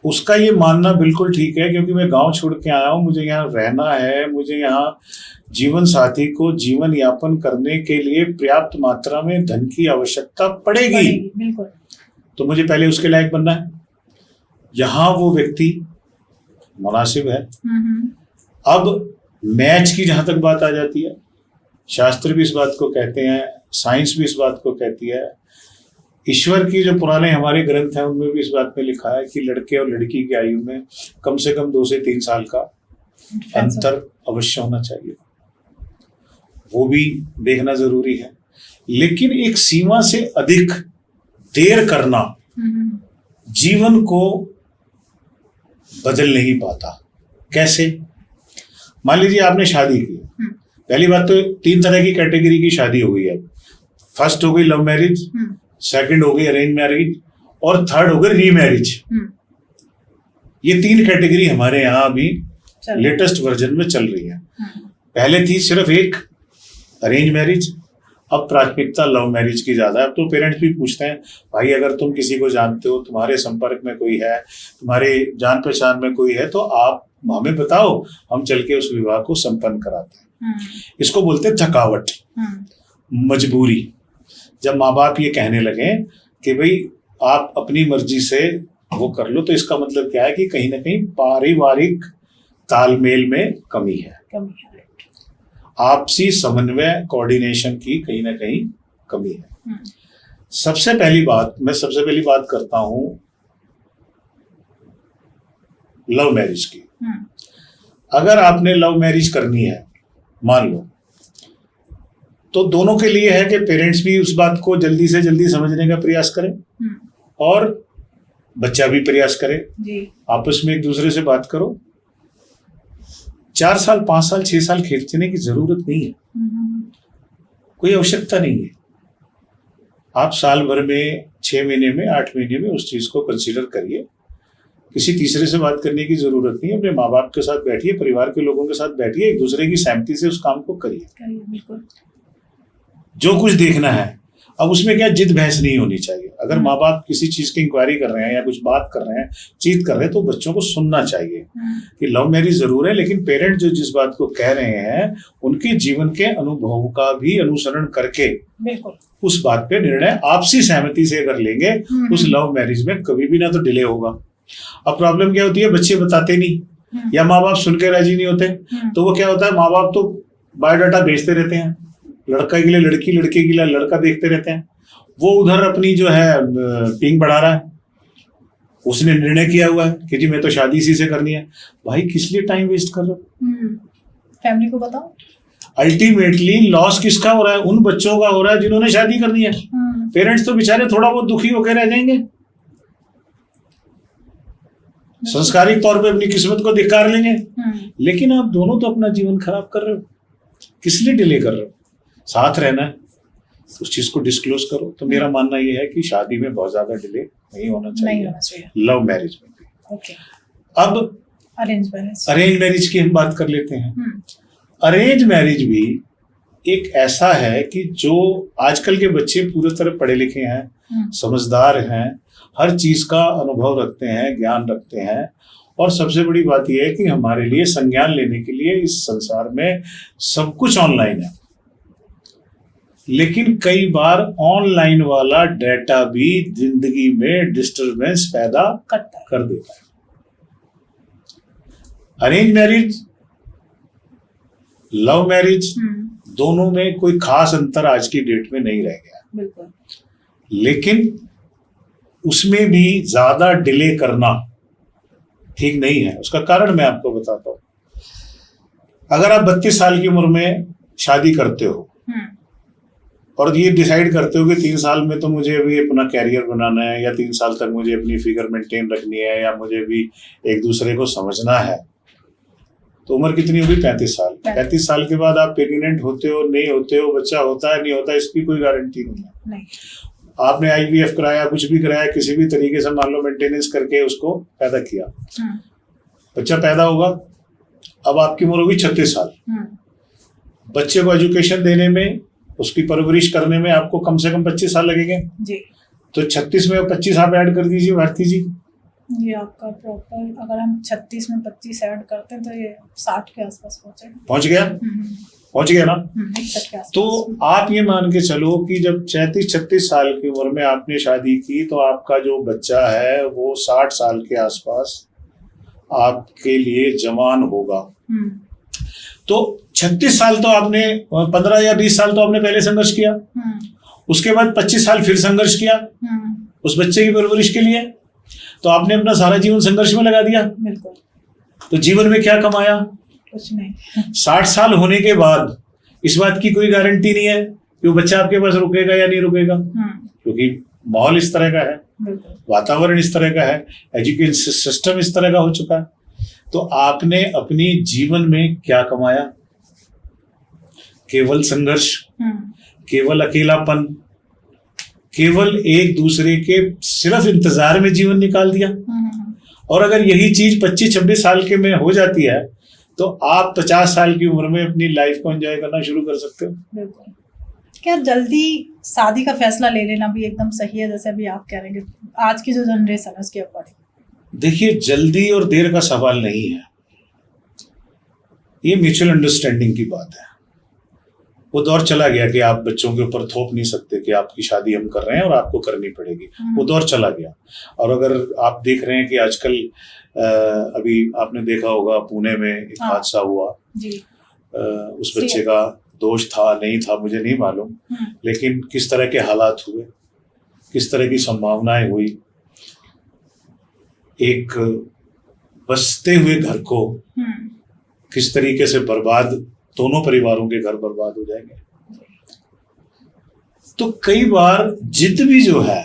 उसका ये मानना बिल्कुल ठीक है, क्योंकि मैं गांव छोड़ के आया हूं, मुझे यहाँ रहना है, मुझे यहाँ जीवन साथी को जीवन यापन करने के लिए पर्याप्त मात्रा में धन की आवश्यकता पड़ेगी। बिल्कुल। तो मुझे पहले उसके लायक बनना है। यहाँ वो व्यक्ति मुनासिब है। अब मैच की जहां तक बात आ जाती है, शास्त्र भी इस बात को कहते हैं, साइंस भी इस बात को कहती है, ईश्वर की जो पुराने हमारे ग्रंथ हैं उनमें भी इस बात में लिखा है कि लड़के और लड़की की आयु में कम से कम 2 से 3 साल का अंतर अवश्य होना चाहिए। वो भी देखना जरूरी है, लेकिन एक सीमा से अधिक देर करना जीवन को बदल नहीं पाता। कैसे? मान लीजिए आपने शादी की, पहली बात तो 3 तरह की कैटेगरी की शादी हो गई है। फर्स्ट हो गई लव मैरिज, सेकंड हो गई अरेंज मैरिज, और थर्ड हो गई रीमैरिज। ये 3 कैटेगरी हमारे यहाँ अभी लेटेस्ट वर्जन में चल रही है। पहले थी सिर्फ एक अरेंज मैरिज, अब प्राथमिकता लव मैरिज की ज्यादा है। अब तो पेरेंट्स भी पूछते हैं, भाई अगर तुम किसी को जानते हो, तुम्हारे संपर्क में कोई है, तुम्हारे जान पहचान में कोई है, तो आप हमें बताओ, हम चल के उस विवाह को संपन्न कराते हैं। इसको बोलते हैं थकावट, मजबूरी। जब माँ बाप ये कहने लगे कि भाई आप अपनी मर्जी से वो कर लो, तो इसका मतलब क्या है कि कहीं ना कहीं पारिवारिक तालमेल में कमी है, आपसी समन्वय कोऑर्डिनेशन की कहीं ना कहीं कमी है। सबसे पहली बात करता हूं लव मैरिज की। अगर आपने लव मैरिज करनी है, मान लो, तो दोनों के लिए है कि पेरेंट्स भी उस बात को जल्दी से जल्दी समझने का प्रयास करें और बच्चा भी प्रयास करे। आपस में एक दूसरे से बात करो। 4 साल 5 साल 6 साल खींचने की जरूरत नहीं है, कोई आवश्यकता नहीं है। आप साल भर में, 6 महीने में, 8 महीने में उस चीज को कंसीडर करिए। किसी तीसरे से बात करने की जरूरत नहीं है। अपने माँ बाप के साथ बैठिए, परिवार के लोगों के साथ बैठिए, एक दूसरे की सहमति से उस काम को करिए। जो कुछ देखना है, अब उसमें क्या जिद बहस नहीं होनी चाहिए। अगर माँ बाप किसी चीज की इंक्वायरी कर रहे हैं या कुछ बात कर रहे हैं, चीत कर रहे हैं, तो बच्चों को सुनना चाहिए कि लव मैरिज जरूर है, लेकिन पेरेंट जो जिस बात को कह रहे हैं, उनके जीवन के अनुभव का भी अनुसरण करके उस बात पे निर्णय आपसी सहमति से अगर लेंगे, उस लव मैरिज में कभी भी ना तो डिले होगा। अब प्रॉब्लम क्या होती है, बच्चे बताते नहीं या माँ बाप सुन के राजी नहीं होते, तो वो क्या होता है, माँ बाप तो बायोडाटा भेजते रहते हैं, लड़का के लिए लड़की, लड़के के लिए लड़का देखते रहते हैं। वो उधर अपनी जो है पिंग बढ़ा रहा है, उसने निर्णय किया हुआ है कि जी मैं तो शादी इसी से करनी है। भाई किस लिए टाइम वेस्ट कर रहे हो, फैमिली को बताओ। अल्टीमेटली लॉस किसका हो रहा है, उन बच्चों का हो रहा है जिन्होंने शादी करनी है। पेरेंट्स तो बेचारे थोड़ा बहुत दुखी होकर रह जाएंगे, संस्कारिक तौर पे अपनी किस्मत को धिक्कार लेंगे, लेकिन आप दोनों तो अपना जीवन खराब कर रहे हो। किस लिए डिले कर रहे हो? साथ रहना है, उस चीज को डिस्क्लोज करो। तो मेरा मानना यह है कि शादी में बहुत ज्यादा डिले नहीं होना चाहिए, लव मैरिज में भी। अब अरेंज मैरिज की हम बात कर लेते हैं। अरेंज मैरिज भी एक ऐसा है कि जो आजकल के बच्चे पूरी तरह पढ़े लिखे हैं, समझदार हैं, हर चीज का अनुभव रखते हैं, ज्ञान रखते हैं, और सबसे बड़ी बात यह है कि हमारे लिए संज्ञान लेने के लिए इस संसार में सब कुछ ऑनलाइन है। लेकिन कई बार ऑनलाइन वाला डेटा भी जिंदगी में डिस्टरबेंस पैदा कर देता है। अरेंज मैरिज, लव मैरिज, दोनों में कोई खास अंतर आज की डेट में नहीं रह गया, लेकिन उसमें भी ज्यादा डिले करना ठीक नहीं है। उसका कारण मैं आपको बताता हूं। अगर आप 32 साल की उम्र में शादी करते हो और ये डिसाइड करते हो कि 3 साल में तो मुझे भी अपना कैरियर बनाना है, या 3 साल तक मुझे अपनी फिगर मेंटेन रखनी है, या मुझे भी एक दूसरे को समझना है, तो उम्र कितनी होगी? 35 साल। 35 साल के बाद आप प्रेग्नेंट होते हो, नहीं होते हो, बच्चा होता है नहीं होता, इसकी कोई गारंटी नहीं है। आपने IVF कराया, कुछ भी कराया, किसी भी तरीके से मान लो मेंटेनेंस करके उसको पैदा किया, बच्चा पैदा होगा। अब आपकी उम्र होगी 36 साल। बच्चे को एजुकेशन देने में, उसकी परवरिश करने में आपको कम से कम 25 साल लगेंगे जी। तो 36 में 25 आप ऐड कर दीजिए भारती जी। ये आपका प्रॉपर, अगर हम 36 में 25 ऐड करते हैं तो ये 60 के आसपास पहुंच गया ना। तो आप ये मान के चलो कि जब 36 साल की उम्र में आपने शादी की, तो आपका जो बच्चा है वो 60 साल के आसपास आपके लिए जवान होगा। तो 36 साल तो आपने, 15 या 20 साल तो आपने पहले संघर्ष किया, उसके बाद 25 साल फिर संघर्ष किया उस बच्चे की परवरिश के लिए, तो आपने अपना सारा जीवन संघर्ष में लगा दिया। तो जीवन में क्या कमाया? कुछ नहीं। 60 साल होने के बाद इस बात की कोई गारंटी नहीं है कि वो बच्चा आपके पास रुकेगा या नहीं रुकेगा, क्योंकि माहौल इस तरह का है, वातावरण इस तरह का है, एजुकेशन सिस्टम इस तरह का हो चुका है। तो आपने अपनी जीवन में क्या कमाया? केवल संघर्ष, केवल अकेलापन, केवल एक दूसरे के सिर्फ इंतजार में जीवन निकाल दिया। और अगर यही चीज 25-26 साल के में हो जाती है तो आप 50 साल की उम्र में अपनी लाइफ को एंजॉय करना शुरू कर सकते हो। बिल्कुल। क्या जल्दी शादी का फैसला ले लेना भी एकदम सही है, जैसे अभी आप कह रहे हैं कि आज की जो जनरेशन है उसके अकॉर्डिंग? देखिए, जल्दी और देर का सवाल नहीं है, ये म्यूचुअल अंडरस्टैंडिंग की बात है। वो दौर चला गया कि आप बच्चों के ऊपर थोप नहीं सकते कि आपकी शादी हम कर रहे हैं और आपको करनी पड़ेगी। वो दौर चला गया। और अगर आप देख रहे हैं कि आजकल अभी आपने देखा होगा पुणे में एक हादसा हुआ जी। उस बच्चे का दोष था नहीं था मुझे नहीं मालूम, लेकिन किस तरह के हालात हुए, किस तरह की संभावनाएं हुई, एक बसते हुए घर को किस तरीके से बर्बाद, दोनों परिवारों के घर बर्बाद हो जाएंगे। तो कई बार जिद भी जो है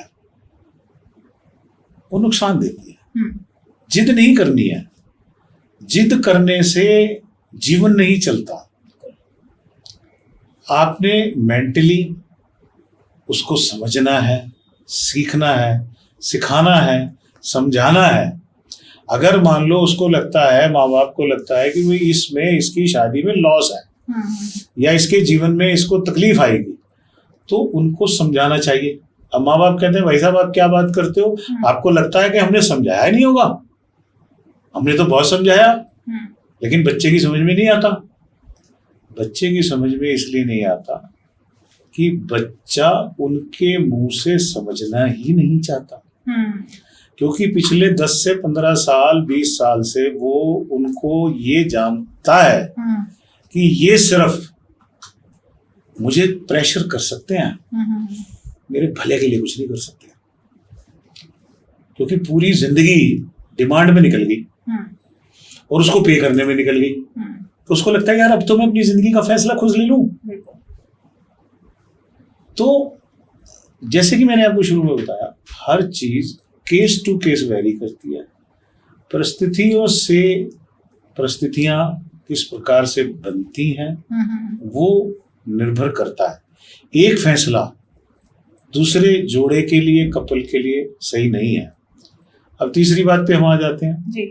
वो नुकसान देती है। जिद नहीं करनी है, जिद करने से जीवन नहीं चलता। आपने मेंटली उसको समझना है, सीखना है, सिखाना है, समझाना है। अगर मान लो उसको लगता है, माँ बाप को लगता है कि भाई इसमें इसकी शादी में लॉस है या इसके जीवन में इसको तकलीफ आएगी, तो उनको समझाना चाहिए। अब माँ बाप कहते हैं भाई साहब आप क्या बात करते हो, आपको लगता है कि हमने समझाया ही नहीं होगा? हमने तो बहुत समझाया, लेकिन बच्चे की समझ में नहीं आता। बच्चे की समझ में इसलिए नहीं आता कि बच्चा उनके मुंह से समझना ही नहीं चाहता, क्योंकि पिछले 10 से 15 साल 20 साल से वो उनको ये जानता है कि ये सिर्फ मुझे प्रेशर कर सकते हैं, मेरे भले के लिए कुछ नहीं कर सकते, क्योंकि पूरी जिंदगी डिमांड में निकल गई और उसको पे करने में निकल गई। तो उसको लगता है यार अब तो मैं अपनी जिंदगी का फैसला खुद ले लूं। तो जैसे कि मैंने आपको शुरू में बताया, हर चीज केस टू केस वेरी करती है। परिस्थितियों से परिस्थितियां किस प्रकार से बनती हैं वो निर्भर करता है। एक फैसला दूसरे जोड़े के लिए, कपल के लिए सही नहीं है। अब तीसरी बात पे हम आ जाते हैं जी।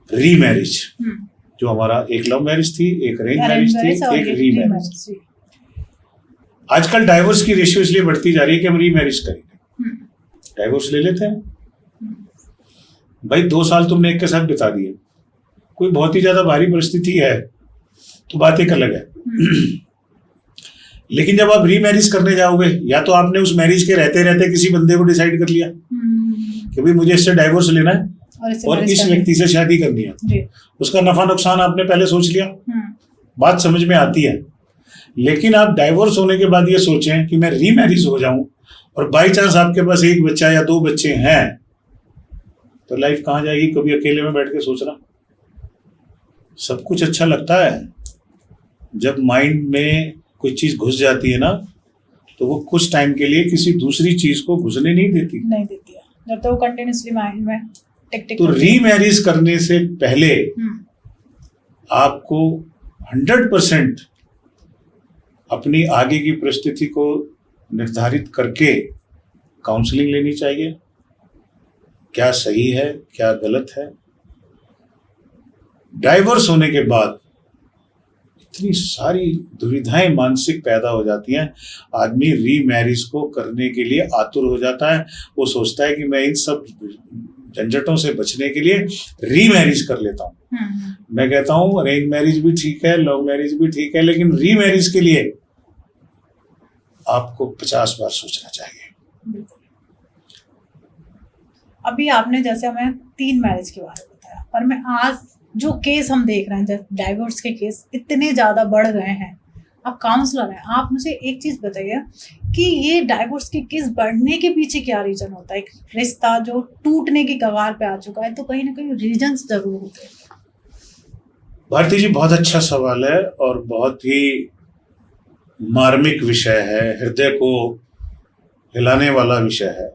रीमैरिज, जो हमारा एक लव मैरिज थी, एक अरेंज मैरिज थी, एक रीमैरिज। आजकल डाइवोर्स की रेशियो इसलिए बढ़ती जा रही है कि हम रीमैरिज करेंगे, डाइवोर्स ले लेते हैं। भाई 2 साल तुमने एक के साथ बिता दिए, कोई बहुत ही ज्यादा भारी परिस्थिति है तो बात एक अलग है। लेकिन जब आप रीमैरिज करने जाओगे, या तो आपने उस मैरिज के रहते रहते किसी बंदे को डिसाइड कर लिया कि भाई मुझे इससे डाइवोर्स लेना है और इस व्यक्ति से शादी करनी है, उसका नफा नुकसान आपने पहले सोच लिया, बात समझ में आती है। लेकिन आप डाइवोर्स होने के बाद ये सोचें कि मैं रीमैरिज हो जाऊं और बाई चांस आपके पास एक बच्चा या 2 बच्चे हैं, तो लाइफ कहाँ जाएगी? कभी अकेले में बैठ के सोचना। सब कुछ अच्छा लगता है, जब माइंड में कोई चीज घुस जाती है ना, तो वो कुछ टाइम के लिए किसी दूसरी चीज को घुसने नहीं देती है, जब तो वो कंटिन्यूअसली माइंड में टिक टिक। तो रीमैरिज करने से पहले आपको 100% अपनी आगे की परिस्थिति को निर्धारित करके काउंसलिंग लेनी चाहिए, क्या सही है क्या गलत है। डाइवोर्स होने के बाद इतनी सारी दुविधाएं मानसिक पैदा हो जाती हैं, आदमी रीमैरिज को करने के लिए आतुर हो जाता है। वो सोचता है कि मैं इन सब झंझटों से बचने के लिए रीमैरिज कर लेता हूँ। मैं कहता हूँ अरेंज मैरिज भी ठीक है, लव मैरिज भी ठीक है, लेकिन रीमैरिज के लिए आपको 50 बार सोचना चाहिए। अभी आपने जैसे हमें 3 मैरिज के बारे में बताया, पर मैं आज जो केस हम देख रहे हैं, जैसे डाइवोर्स के केस इतने ज्यादा बढ़ गए हैं, आप काउंसलर हैं, आप मुझे एक चीज बताइए कि ये डाइवोर्स के केस बढ़ने के पीछे क्या रीजन होता है? एक रिश्ता जो टूटने की कगार पे आ चुका है, तो कहीं ना कहीं रीजंस जरूर होते हैं। भारती जी, बहुत अच्छा सवाल है और बहुत ही मार्मिक विषय है, हृदय को हिलाने वाला विषय है।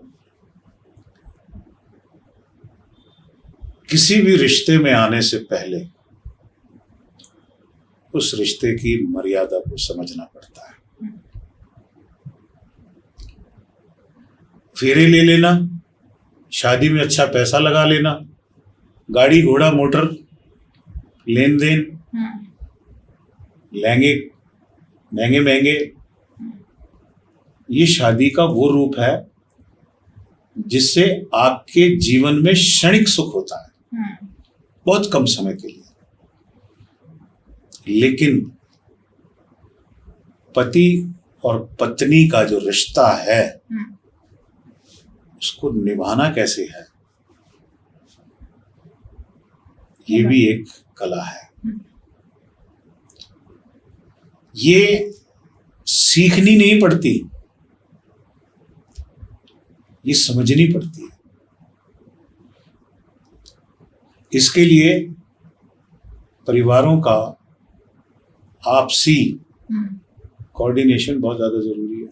किसी भी रिश्ते में आने से पहले उस रिश्ते की मर्यादा को समझना पड़ता है। फेरे ले लेना, शादी में अच्छा पैसा लगा लेना, गाड़ी घोड़ा मोटर, लेन देन, लहंगे महंगे महंगे, ये शादी का वो रूप है जिससे आपके जीवन में क्षणिक सुख होता है, बहुत कम समय के लिए। लेकिन पति और पत्नी का जो रिश्ता है उसको निभाना कैसे है, ये भी एक कला है। ये सीखनी नहीं पड़ती, ये समझनी पड़ती है। इसके लिए परिवारों का आपसी कोऑर्डिनेशन बहुत ज्यादा जरूरी है।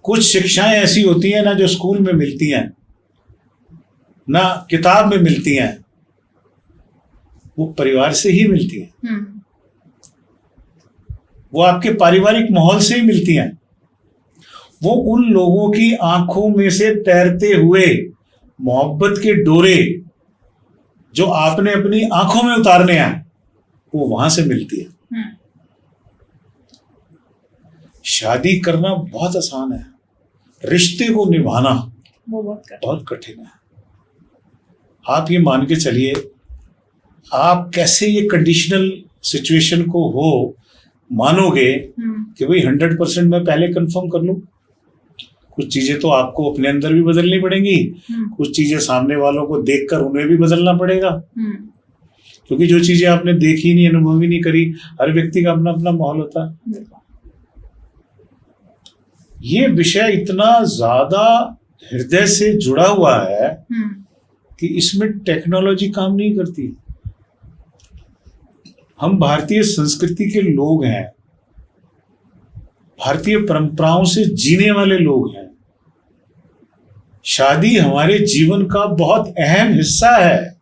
कुछ शिक्षाएं ऐसी होती हैं ना जो स्कूल में मिलती हैं, ना किताब में मिलती हैं, वो परिवार से ही मिलती हैं, वो आपके पारिवारिक माहौल से ही मिलती हैं। वो उन लोगों की आंखों में से तैरते हुए मोहब्बत के डोरे जो आपने अपनी आंखों में उतारने हैं, वो वहां से मिलती है। शादी करना बहुत आसान है, रिश्ते को निभाना वो बहुत कठिन है। आप ये मान के चलिए, आप कैसे ये कंडीशनल सिचुएशन को हो मानोगे कि भाई 100% मैं पहले कंफर्म कर लूं। कुछ चीजें तो आपको अपने अंदर भी बदलनी पड़ेंगी, कुछ चीजें सामने वालों को देखकर उन्हें भी बदलना पड़ेगा, क्योंकि जो चीजें आपने देखी नहीं, अनुभव ही नहीं करी, हर व्यक्ति का अपना अपना माहौल होता है। ये विषय इतना ज्यादा हृदय से जुड़ा हुआ है कि इसमें टेक्नोलॉजी काम नहीं करती। हम भारतीय संस्कृति के लोग हैं, भारतीय परंपराओं से जीने वाले लोग हैं। शादी हमारे जीवन का बहुत अहम हिस्सा है।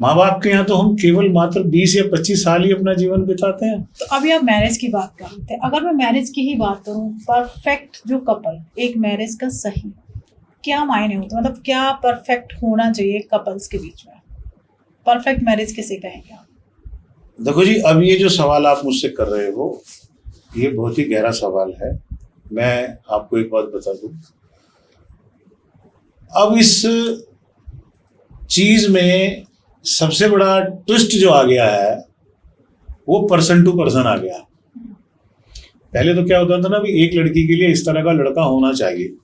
माँ बाप के यहाँ तो हम केवल मात्र 20 या 25 साल ही अपना जीवन बिताते हैं। तो अभी आप मैरिज की बात कर रहे थे, अगर मैं मैरिज की ही बात करूं, परफेक्ट जो कपल, एक मैरिज का सही क्या मायने होते हैं, मतलब क्या परफेक्ट होना चाहिए कपल्स के बीच में? परफेक्ट मैरिज किसे कहेंगे आप? देखो जी, अब ये जो सवाल आप मुझसे कर रहे हो, ये बहुत ही गहरा सवाल है। मैं आपको एक बात बता दूं, अब इस चीज में सबसे बड़ा ट्विस्ट जो आ गया है वो पर्सन टू पर्सन आ गया। पहले तो क्या होता था ना, भी एक लड़की के लिए इस तरह का लड़का होना चाहिए,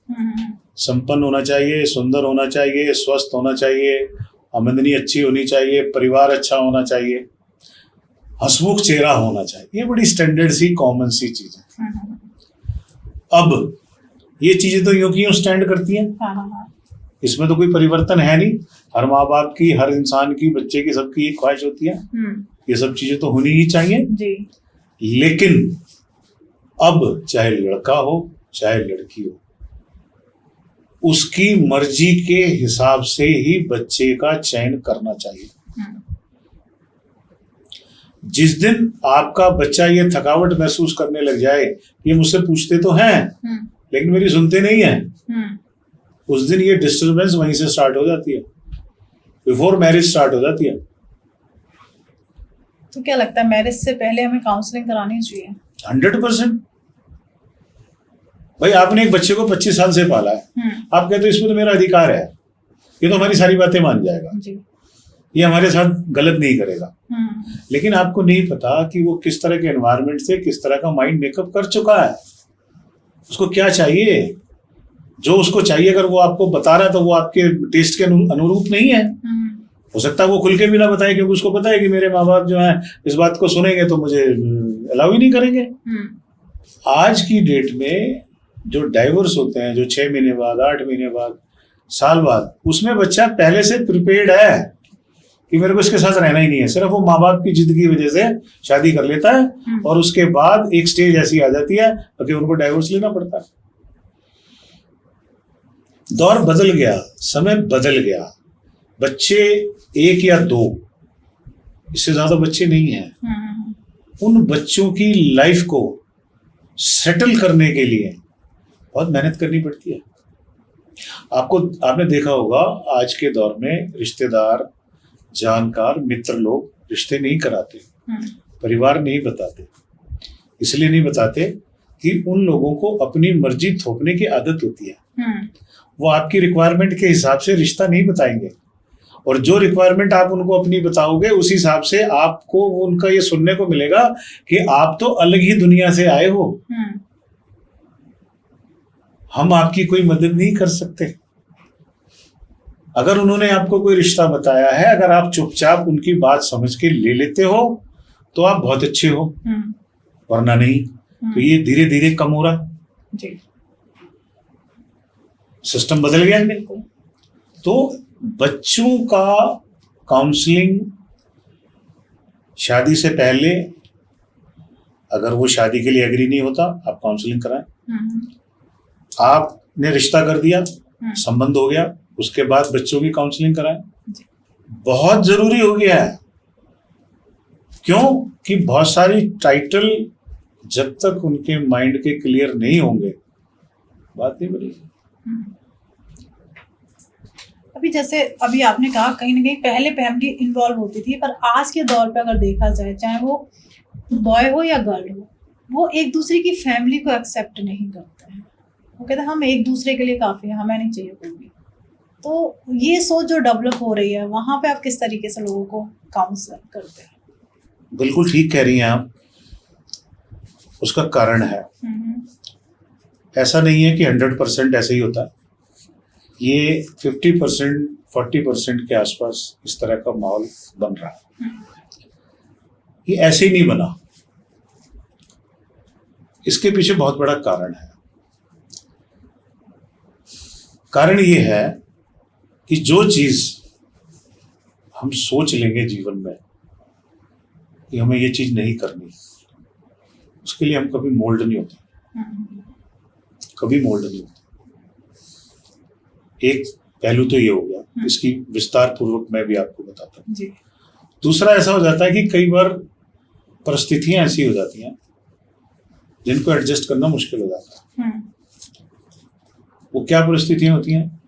संपन्न होना चाहिए, सुंदर होना चाहिए, स्वस्थ होना चाहिए, आमदनी अच्छी होनी चाहिए, परिवार अच्छा होना चाहिए, हंसमुख चेहरा होना चाहिए। ये बड़ी स्टैंडर्ड सी कॉमन सी चीज है। अब ये चीजें तो यूं की यूं स्टैंड करती हैं, इसमें तो कोई परिवर्तन है नहीं। हर माँ बाप की, हर इंसान की, बच्चे की, सबकी एक ख्वाहिश होती है, ये सब चीजें तो होनी ही चाहिए जी। लेकिन अब चाहे लड़का हो चाहे लड़की हो, उसकी मर्जी के हिसाब से ही बच्चे का चयन करना चाहिए। जिस दिन आपका बच्चा ये थकावट महसूस करने लग जाए, ये मुझसे पूछते तो हैं लेकिन मेरी सुनते नहीं है, उस दिन ये डिस्टर्बेंस वहीं से स्टार्ट हो जाती है, बिफोर मैरिज स्टार्ट हो जाती है। तो क्या लगता है मैरिज से पहले हमें काउंसलिंग करानी चाहिए? 100%। भाई आपने एक बच्चे को 25 साल से पाला है, आप कहते हो इसमें तो मेरा अधिकार है, ये तो हमारी सारी बातें मान जाएगा जी, ये हमारे साथ गलत नहीं करेगा। लेकिन आपको नहीं पता कि वो किस तरह के एनवायरनमेंट से किस तरह का माइंड मेकअप कर चुका है, उसको क्या चाहिए। जो उसको चाहिए अगर वो आपको बता रहा है तो वो आपके टेस्ट के अनुरूप नहीं है। हो सकता है वो खुल के भी ना बताए, क्योंकि उसको पता है कि मेरे माँ बाप जो है इस बात को सुनेंगे तो मुझे अलाउ ही नहीं करेंगे। आज की डेट में जो डाइवोर्स होते हैं, जो 6 महीने बाद, 8 महीने बाद, साल बाद, उसमें बच्चा पहले से प्रिपेयर्ड है कि मेरे को इसके साथ रहना ही नहीं है। सिर्फ वो माँ बाप की जिद की वजह से शादी कर लेता है और उसके बाद एक स्टेज ऐसी आ जाती है कि उनको डाइवोर्स लेना पड़ता है। दौर बदल गया, समय बदल गया, बच्चे 1 या 2, इससे ज्यादा बच्चे नहीं हैं। उन बच्चों की लाइफ को सेटल करने के लिए बहुत मेहनत करनी पड़ती है। आपने देखा होगा आज के दौर में रिश्तेदार, जानकार, मित्र लोग रिश्ते नहीं कराते, परिवार नहीं बताते। इसलिए नहीं बताते कि उन लोगों को अपनी मर्जी थोपने की आदत होती है। वो आपकी रिक्वायरमेंट के हिसाब से रिश्ता नहीं बताएंगे, और जो रिक्वायरमेंट आप उनको अपनी बताओगे उस हिसाब से आपको उनका ये सुनने को मिलेगा कि आप तो अलग ही दुनिया से आए हो, हम आपकी कोई मदद नहीं कर सकते। अगर उन्होंने आपको कोई रिश्ता बताया है, अगर आप चुपचाप उनकी बात समझ के ले लेते हो तो आप बहुत अच्छे हो, वरना नहीं तो ये धीरे धीरे कम हो रहा जी। सिस्टम बदल गया। बिल्कुल। तो बच्चों का काउंसलिंग शादी से पहले, अगर वो शादी के लिए एग्री नहीं होता, आप काउंसलिंग कराएं। आपने रिश्ता कर दिया, संबंध हो गया, उसके बाद बच्चों की काउंसलिंग कराएं। बहुत जरूरी हो गया है। क्यों कि बहुत सारी टाइटल जब तक उनके माइंड के क्लियर नहीं होंगे, बात नहीं बनेगी। अभी आपने कहा कहीं ना कहीं पहले फैमिली इन्वॉल्व होती थी, पर आज के दौर पे अगर देखा जाए, चाहे वो बॉय हो या गर्ल हो, वो एक दूसरे की फैमिली को एक्सेप्ट नहीं करते हैं। वो कहते हैं हम एक दूसरे के लिए काफ़ी है, हमें नहीं चाहिए कोई भी। तो ये सोच जो डेवलप हो रही है, वहाँ पे आप किस तरीके से लोगों को काउंसल करते हैं? बिल्कुल ठीक कह रही हैं आप। उसका कारण है, ऐसा नहीं है कि 100% ऐसे ही होता है। ये 50%, 40% के आसपास इस तरह का माहौल बन रहा है। ये ऐसे ही नहीं बना, इसके पीछे बहुत बड़ा कारण है। कारण ये है कि जो चीज हम सोच लेंगे जीवन में कि हमें ये चीज नहीं करनी, उसके लिए हम कभी मोल्ड नहीं होते, कभी मोल्ड नहीं होते। एक पहलू तो ये हो गया, इसकी विस्तार पूर्वक मैं भी आपको बताता हूँ। दूसरा ऐसा हो जाता है कि कई बार परिस्थितियां ऐसी हो जाती हैं जिनको एडजस्ट करना मुश्किल हो जाता है। वो क्या परिस्थितियां होती हैं?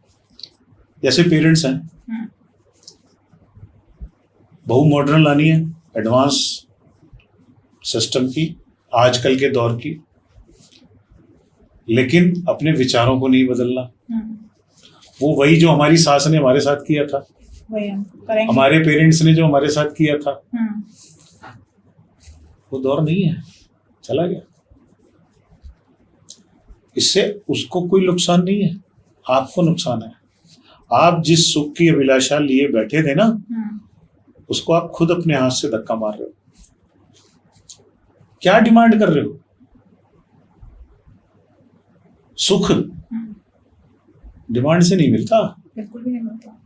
जैसे पेरेंट्स हैं, बहु मॉडर्न लानी है, एडवांस सिस्टम की, आजकल के दौर की, लेकिन अपने विचारों को नहीं बदलना। वो वही जो हमारी सास ने हमारे साथ किया था, वही हम करेंगे। हमारे पेरेंट्स ने जो हमारे साथ किया था, वो दौर नहीं है, चला गया। इससे उसको कोई नुकसान नहीं है, आपको नुकसान है। आप जिस सुख की अभिलाषा लिए बैठे थे ना, उसको आप खुद अपने हाथ से धक्का मार रहे हो। क्या डिमांड कर रहे हो? सुख डिमांड से नहीं मिलता, बिल्कुल भी नहीं मिलता,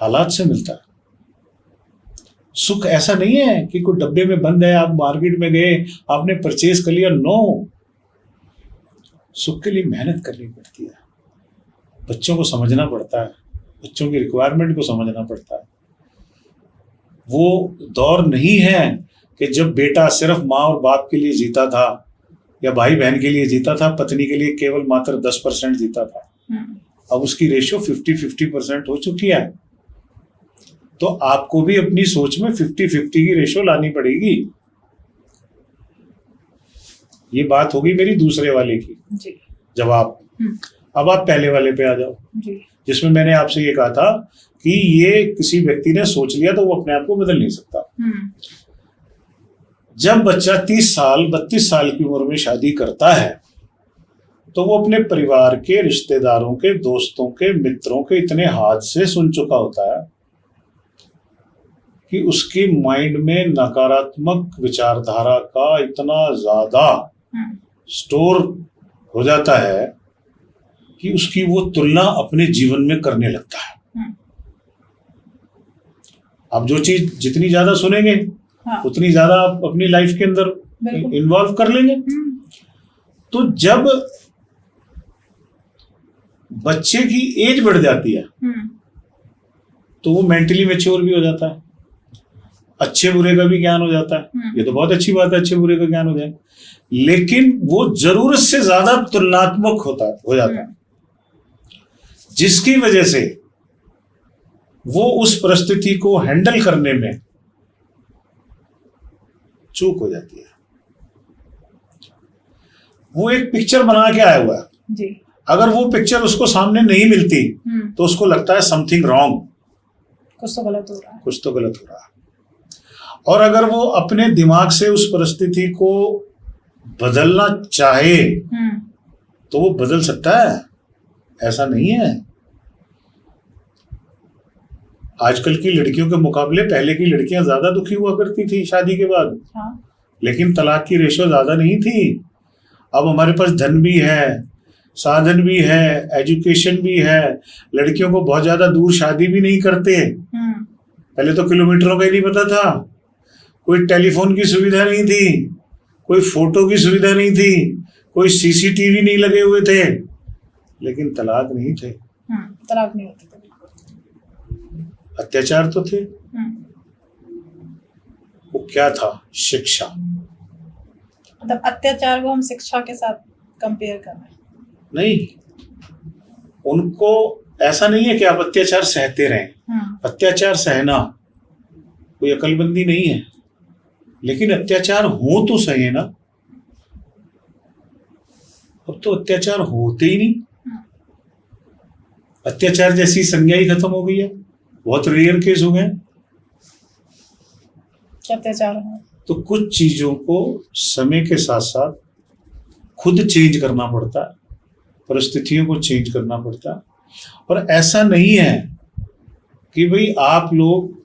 हालात से मिलता है। सुख ऐसा नहीं है कि कोई डब्बे में बंद है, आप मार्केट में गए, आपने परचेज कर लिया। नो, सुख के लिए मेहनत करनी पड़ती है, बच्चों को समझना पड़ता है, बच्चों की रिक्वायरमेंट को समझना पड़ता है। वो दौर नहीं है कि जब बेटा सिर्फ माँ और बाप के लिए जीता था या भाई बहन के लिए जीता था, पत्नी के लिए केवल मात्र 10% जीता था। अब उसकी रेशियो 50-50% हो चुकी है। तो आपको भी अपनी सोच में 50-50 की रेशियो लानी पड़ेगी। ये बात होगी मेरी दूसरे वाले की जी। जवाब। अब आप पहले वाले पे आ जाओ जी। जिसमें मैंने आपसे ये कहा था कि ये किसी व्यक्ति ने सोच लिया तो वो अपने आप को बदल नहीं सकता। जब बच्चा 30 साल 32 साल की उम्र में शादी करता है तो वो अपने परिवार के, रिश्तेदारों के, दोस्तों के, मित्रों के इतने हाथ से सुन चुका होता है कि उसके माइंड में नकारात्मक विचारधारा का इतना ज्यादा स्टोर हो जाता है कि उसकी वो तुलना अपने जीवन में करने लगता है। आप जो चीज जितनी ज्यादा सुनेंगे, उतनी ज्यादा आप अपनी लाइफ के अंदर इन्वॉल्व कर लेंगे। तो जब बच्चे की एज बढ़ जाती है तो वो मेंटली मैच्योर भी हो जाता है, अच्छे बुरे का भी ज्ञान हो जाता है। ये तो बहुत अच्छी बात है, अच्छे बुरे का ज्ञान हो जाए, लेकिन वो जरूरत से ज्यादा तुलनात्मक हो जाता है, जिसकी वजह से वो उस परिस्थिति को हैंडल करने में चूक हो जाती है। वो एक पिक्चर बना के आया हुआ है जी, अगर वो पिक्चर उसको सामने नहीं मिलती तो उसको लगता है समथिंग रॉन्ग, कुछ तो गलत हो रहा है, कुछ तो गलत हो रहा है। और अगर वो अपने दिमाग से उस परिस्थिति को बदलना चाहे तो वो बदल सकता है, ऐसा नहीं है। आजकल की लड़कियों के मुकाबले पहले की लड़कियां ज्यादा दुखी हुआ करती थी शादी के बाद। हाँ। लेकिन तलाक की रेशो ज्यादा नहीं थी। अब हमारे पास धन भी है, साधन भी है, एजुकेशन भी है, लड़कियों को बहुत ज्यादा दूर शादी भी नहीं करते। पहले तो किलोमीटरों का ही नहीं पता था, कोई टेलीफोन की सुविधा नहीं थी, कोई फोटो की सुविधा नहीं थी, कोई सीसीटीवी नहीं लगे हुए थे, लेकिन तलाक नहीं थे। तलाक नहीं होती थी। अत्याचार तो थे। वो क्या था? शिक्षा। मतलब अत्याचार को हम शिक्षा के साथ कंपेयर कर रहे हैं? नहीं, उनको ऐसा नहीं है कि आप अत्याचार सहते रहें। अत्याचार सहना कोई अकलमंदी नहीं है, लेकिन अत्याचार हो तो सहे ना। अब तो अत्याचार होते ही नहीं, अत्याचार जैसी संज्ञा ही खत्म हो गई है। बहुत रेयर केस हो गए अत्याचार हो। तो कुछ चीजों को समय के साथ साथ खुद चेंज करना पड़ता है, परिस्थितियों को चेंज करना पड़ता है। और ऐसा नहीं है कि भाई आप लोग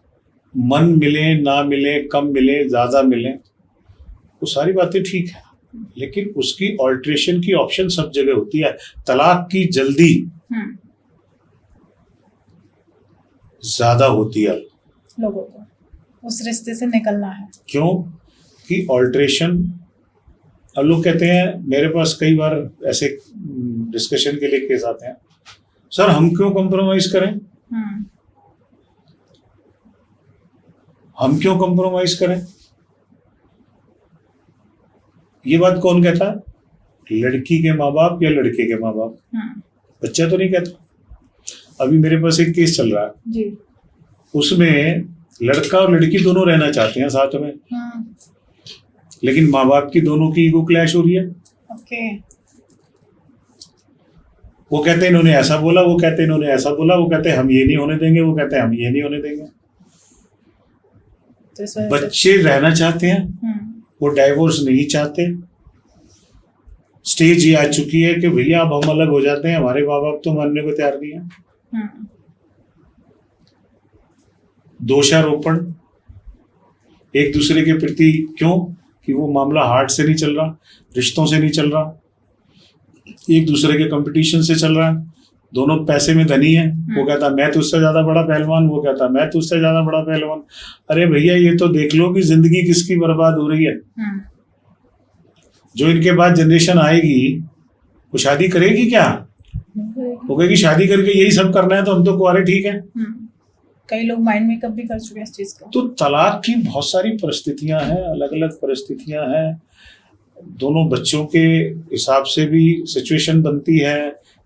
मन मिले ना मिले, कम मिले ज्यादा मिले, वो सारी बातें ठीक है, लेकिन उसकी ऑल्ट्रेशन की ऑप्शन सब जगह होती है। तलाक की जल्दी ज्यादा होती है लोगों को, उस रिश्ते से निकलना है। क्यों? कि ऑल्ट्रेशन, अब लोग कहते हैं, मेरे पास कई बार ऐसे डिस्कशन के लिए केस आते हैं, सर हम क्यों कॉम्प्रोमाइज करें, हम क्यों कॉम्प्रोमाइज करें? ये बात कौन कहता है? लड़की के माँ बाप या लड़के के माँ बाप? बच्चा तो नहीं कहता। अभी मेरे पास एक केस चल रहा है जी। उसमें लड़का और लड़की दोनों रहना चाहते हैं साथ में, लेकिन माँ बाप की दोनों की ईगो क्लैश हो रही है। ओके। वो कहते हैं इन्होंने ऐसा बोला, वो कहते हैं इन्होंने ऐसा बोला, वो कहते हैं हम ये नहीं होने देंगे, वो कहते हैं हम ये नहीं होने देंगे। तो बच्चे रहना चाहते हैं, वो डाइवोर्स नहीं चाहते। स्टेज ये आ चुकी है कि भैया अब हम अलग हो जाते हैं, हमारे माँ बाप तो मानने को तैयार नहीं है। दोषारोपण एक दूसरे के प्रति, क्यों? कि वो मामला हार्ट से नहीं चल रहा, रिश्तों से नहीं चल रहा, एक दूसरे के कंपटीशन से चल रहा है। दोनों पैसे में धनी है, वो कहता मैं तुझसे ज्यादा बड़ा पहलवान, वो कहता मैं तुझसे ज्यादा बड़ा पहलवान। अरे भैया ये तो देख लो कि जिंदगी किसकी बर्बाद हो रही है। जो इनके बाद जनरेशन आएगी वो शादी करेगी क्या? वो कहेगी शादी करके यही सब करना है तो हम तो कुंवारे ठीक है। कई लोग माइंड मेकअप भी कर चुके हैं इस चीज का। तो तलाक की बहुत सारी परिस्थितियां हैं, अलग अलग परिस्थितियां हैं, दोनों बच्चों के हिसाब से भी सिचुएशन बनती है,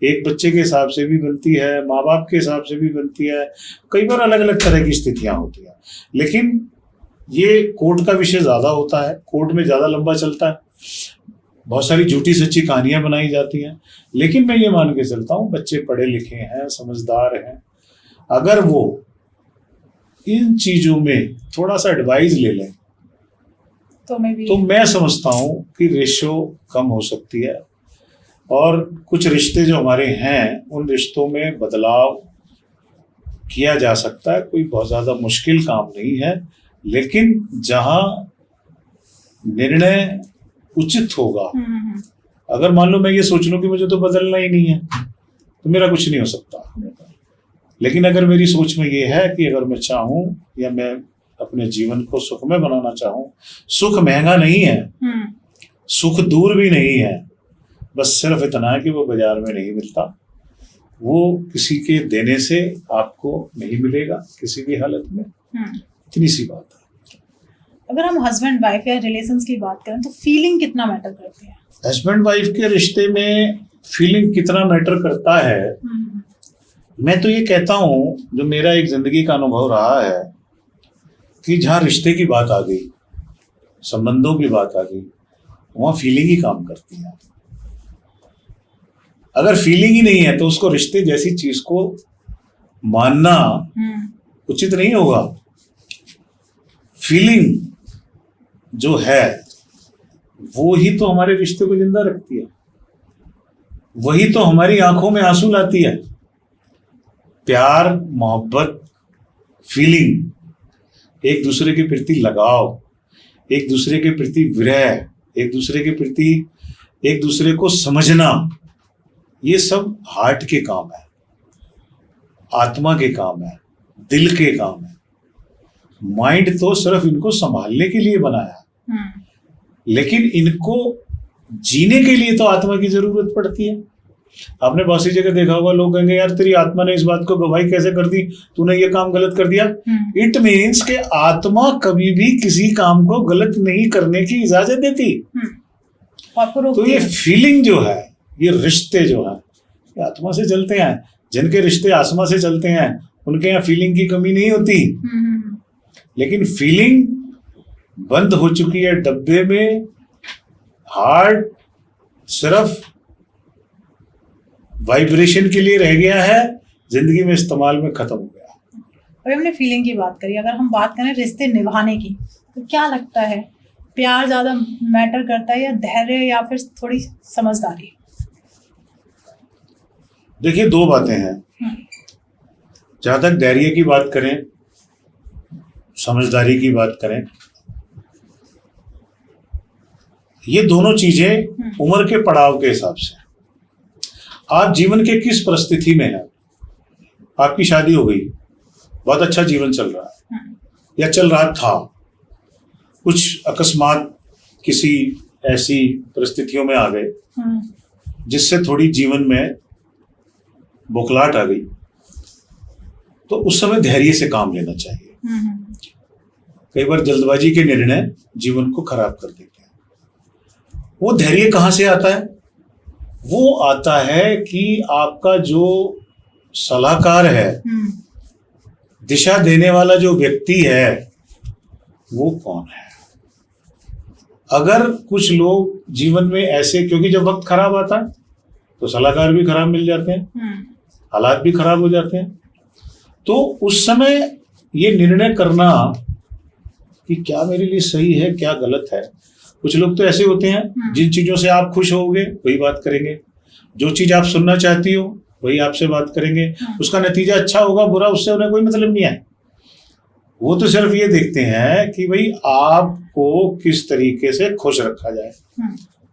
एक बच्चे के हिसाब से भी बनती है, माँ बाप के हिसाब से भी बनती है, कई बार अलग अलग तरह की स्थितियां होती हैं। लेकिन ये कोर्ट का विषय ज्यादा होता है, कोर्ट में ज्यादा लंबा चलता है, बहुत सारी झूठी सच्ची कहानियां बनाई जाती हैं। लेकिन मैं ये मान के चलता हूँ बच्चे पढ़े लिखे हैं, समझदार हैं, अगर वो इन चीजों में थोड़ा सा एडवाइस ले लें तो मैं समझता हूँ कि रेशो कम हो सकती है। और कुछ रिश्ते जो हमारे हैं उन रिश्तों में बदलाव किया जा सकता है, कोई बहुत ज्यादा मुश्किल काम नहीं है। लेकिन जहां निर्णय उचित होगा, अगर मान लो मैं ये सोच लूं कि मुझे तो बदलना ही नहीं है तो मेरा कुछ नहीं हो सकता। लेकिन अगर मेरी सोच में ये है कि अगर मैं चाहूं या मैं अपने जीवन को सुखमय बनाना चाहूं, सुख महंगा नहीं है, सुख दूर भी नहीं है, बस सिर्फ इतना है कि वो बाजार में नहीं मिलता, वो किसी के देने से आपको नहीं मिलेगा किसी भी हालत में। इतनी सी बात है। अगर हम हस्बैंड वाइफ या रिलेशंस की बात करें तो फीलिंग कितना मैटर करती है? हस्बैंड वाइफ के रिश्ते में फीलिंग कितना मैटर करता है, मैं तो ये कहता हूँ, जो मेरा एक जिंदगी का अनुभव रहा है, कि जहाँ रिश्ते की बात आ गई, संबंधों की बात आ गई, वहाँ फीलिंग ही काम करती है। अगर फीलिंग ही नहीं है तो उसको रिश्ते जैसी चीज को मानना उचित नहीं होगा। फीलिंग जो है वो ही तो हमारे रिश्ते को जिंदा रखती है, वही तो हमारी आंखों में आंसू लाती है। प्यार, मोहब्बत, फीलिंग, एक दूसरे के प्रति लगाव, एक दूसरे के प्रति विरह, एक दूसरे के प्रति एक दूसरे को समझना, ये सब हार्ट के काम है, आत्मा के काम है, दिल के काम है। माइंड तो सिर्फ इनको संभालने के लिए बनाया, लेकिन इनको जीने के लिए तो आत्मा की जरूरत पड़ती है। आपने बहुत सी जगह देखा होगा, लोग कहेंगे यार तेरी आत्मा ने इस बात को गवाही कैसे कर दी, तूने ये काम गलत कर दिया। इट मीन्स के आत्मा कभी भी किसी काम को गलत नहीं करने की इजाजत देती। तो ये फीलिंग जो है, ये रिश्ते जो है, ये आत्मा से चलते हैं। जिनके रिश्ते आत्मा से चलते हैं उनके यहाँ फीलिंग की कमी नहीं होती। लेकिन फीलिंग बंद हो चुकी है डब्बे में, हार्ट सिर्फ वाइब्रेशन के लिए रह गया है, जिंदगी में इस्तेमाल में खत्म हो गया। अभी हमने फीलिंग की बात करी, अगर हम बात करें रिश्ते निभाने की, तो क्या लगता है प्यार ज्यादा मैटर करता है या धैर्य या फिर थोड़ी समझदारी? देखिए, दो बातें हैं। जहां तक धैर्य की बात करें, समझदारी की बात करें, ये दोनों चीजें उम्र के पड़ाव के हिसाब से, आप जीवन के किस परिस्थिति में हैं। आपकी शादी हो गई, बहुत अच्छा जीवन चल रहा है या चल रहा था, कुछ अकस्मात किसी ऐसी परिस्थितियों में आ गए जिससे थोड़ी जीवन में बौखलाहट आ गई, तो उस समय धैर्य से काम लेना चाहिए। कई बार जल्दबाजी के निर्णय जीवन को खराब कर देते हैं। वो धैर्य कहाँ से आता है? वो आता है कि आपका जो सलाहकार है, दिशा देने वाला जो व्यक्ति है, वो कौन है। अगर कुछ लोग जीवन में ऐसे, क्योंकि जब वक्त खराब आता है तो सलाहकार भी खराब मिल जाते हैं, हालात भी खराब हो जाते हैं, तो उस समय ये निर्णय करना कि क्या मेरे लिए सही है, क्या गलत है। कुछ लोग तो ऐसे होते हैं, जिन चीजों से आप खुश होगे वही बात करेंगे, जो चीज आप सुनना चाहती हो वही आपसे बात करेंगे। उसका नतीजा अच्छा होगा बुरा, उससे उन्हें कोई मतलब नहीं है। वो तो सिर्फ ये देखते हैं कि भाई आपको किस तरीके से खुश रखा जाए,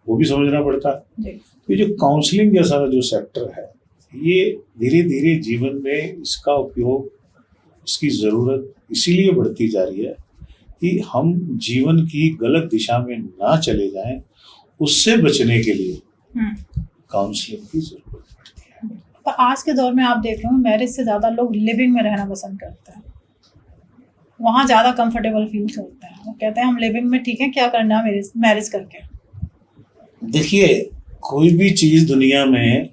वो भी समझना पड़ता है। ये जो काउंसलिंग जैसा जो सेक्टर है, ये धीरे धीरे जीवन में इसका उपयोग, इसकी जरूरत इसीलिए बढ़ती जा रही है कि हम जीवन की गलत दिशा में ना चले जाएं। उससे बचने के लिए काउंसलिंग की जरूरत पड़ती है। तो आज के दौर में आप देख लो, मैरिज से ज्यादा लोग लिविंग में रहना पसंद करते हैं, वहां ज्यादा कंफर्टेबल फील करते हैं। वो कहते हैं हम लिविंग में ठीक है, क्या करना है मैरिज करके। देखिए, कोई भी चीज दुनिया में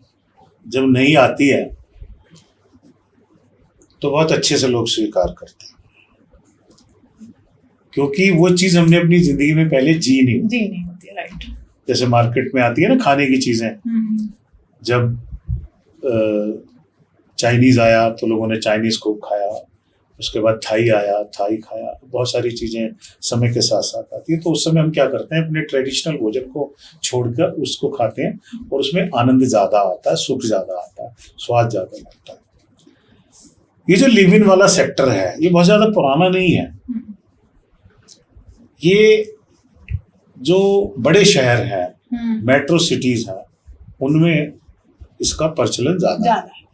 जब नहीं आती है तो बहुत अच्छे से लोग स्वीकार करते हैं, क्योंकि वो चीज हमने अपनी जिंदगी में पहले जी नहीं होती। राइट। जैसे मार्केट में आती है ना खाने की चीजें, जब चाइनीज आया तो लोगों ने चाइनीज खूब खाया, उसके बाद थाई आया, थाई खाया। बहुत सारी चीजें समय के साथ साथ आती है, तो उस समय हम क्या करते हैं, अपने ट्रेडिशनल भोजन को छोड़कर उसको खाते हैं, और उसमें आनंद ज्यादा आता है, सुख ज्यादा आता है, स्वाद ज्यादा लगता है। ये जो लिव इन वाला सेक्टर है, ये बहुत ज्यादा पुराना नहीं है। ये जो बड़े शहर हैं, मेट्रो सिटीज हैं, उनमें इसका प्रचलन ज्यादा है,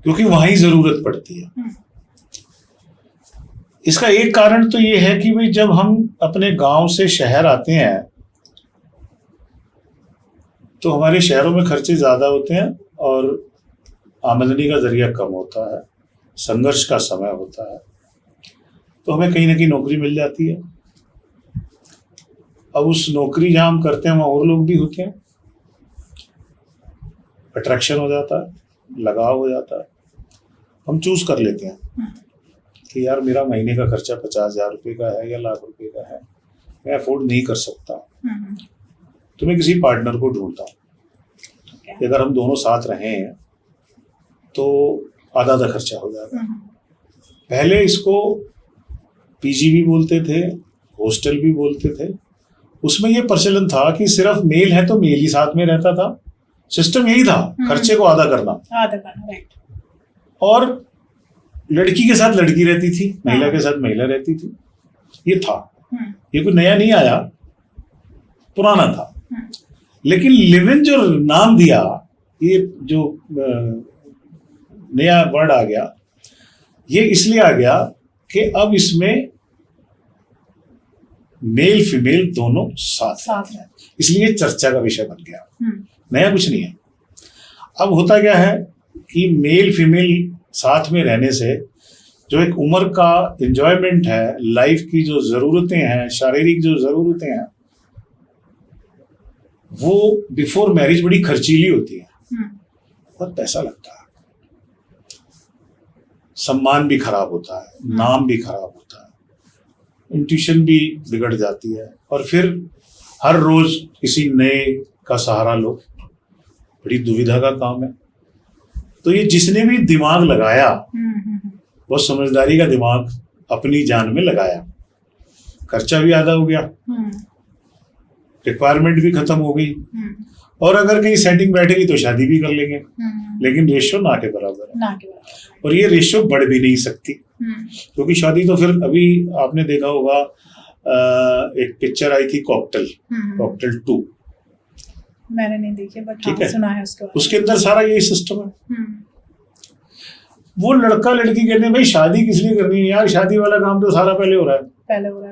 क्योंकि वहां ही जरूरत पड़ती है। इसका एक कारण तो ये है कि भाई जब हम अपने गांव से शहर आते हैं तो हमारे शहरों में खर्चे ज्यादा होते हैं, और आमदनी का जरिया कम होता है, संघर्ष का समय होता है, तो हमें कहीं ना कहीं नौकरी मिल जाती है। अब उस नौकरी जहाँ हम करते हैं वहाँ और लोग भी होते हैं, अट्रैक्शन हो जाता है, लगाव हो जाता है, हम चूज कर लेते हैं कि यार मेरा महीने का खर्चा 50,000 रुपये का है या लाख रुपए का है, मैं अफोर्ड नहीं कर सकता, तो मैं किसी पार्टनर को ढूंढता हूँ कि अगर हम दोनों साथ रहे हैं तो आधा आधा खर्चा हो जाएगा। पहले इसको पीजी भी बोलते थे, हॉस्टल भी बोलते थे। उसमें ये प्रचलन था कि सिर्फ मेल है तो मेल ही साथ में रहता था, सिस्टम यही था, खर्चे को आधा करना, राइट। और लड़की के साथ लड़की रहती थी, महिला के साथ महिला रहती थी, ये था। ये कोई नया नहीं आया, पुराना था। लेकिन लिव इन जो नाम दिया, ये जो नया वर्ड आ गया, ये इसलिए आ गया कि अब इसमें मेल फीमेल दोनों साथ हैं, इसलिए चर्चा का विषय बन गया। नया कुछ नहीं है। अब होता क्या है कि मेल फीमेल साथ में रहने से जो एक उम्र का एंजॉयमेंट है, लाइफ की जो जरूरतें हैं, शारीरिक जो जरूरतें हैं, वो बिफोर मैरिज बड़ी खर्चीली होती है, बहुत पैसा लगता है, सम्मान भी खराब होता है, नाम भी खराब होता है, इंट्यूशन भी बिगड़ जाती है, और फिर हर रोज किसी नए का सहारा लो, बड़ी दुविधा का काम है। तो ये जिसने भी दिमाग लगाया, वो समझदारी का दिमाग अपनी जान में लगाया, खर्चा भी आधा हो गया, रिक्वायरमेंट भी खत्म हो गई, और अगर कहीं सेटिंग बैठेगी तो शादी भी कर लेंगे, लेकिन रेशियो ना के बराबर है, और ये रेशियो बढ़ भी नहीं सकती, क्योंकि शादी तो फिर अभी आपने देखा होगा, एक पिक्चर आई थी कॉकटेल 2, मैंने नहीं देखी, बट ठीक है, सुना है उसके अंदर सारा यही सिस्टम है। वो लड़का लड़की कहते हैं भाई शादी किस लिए करनी है यार, शादी वाला काम तो सारा पहले हो रहा है,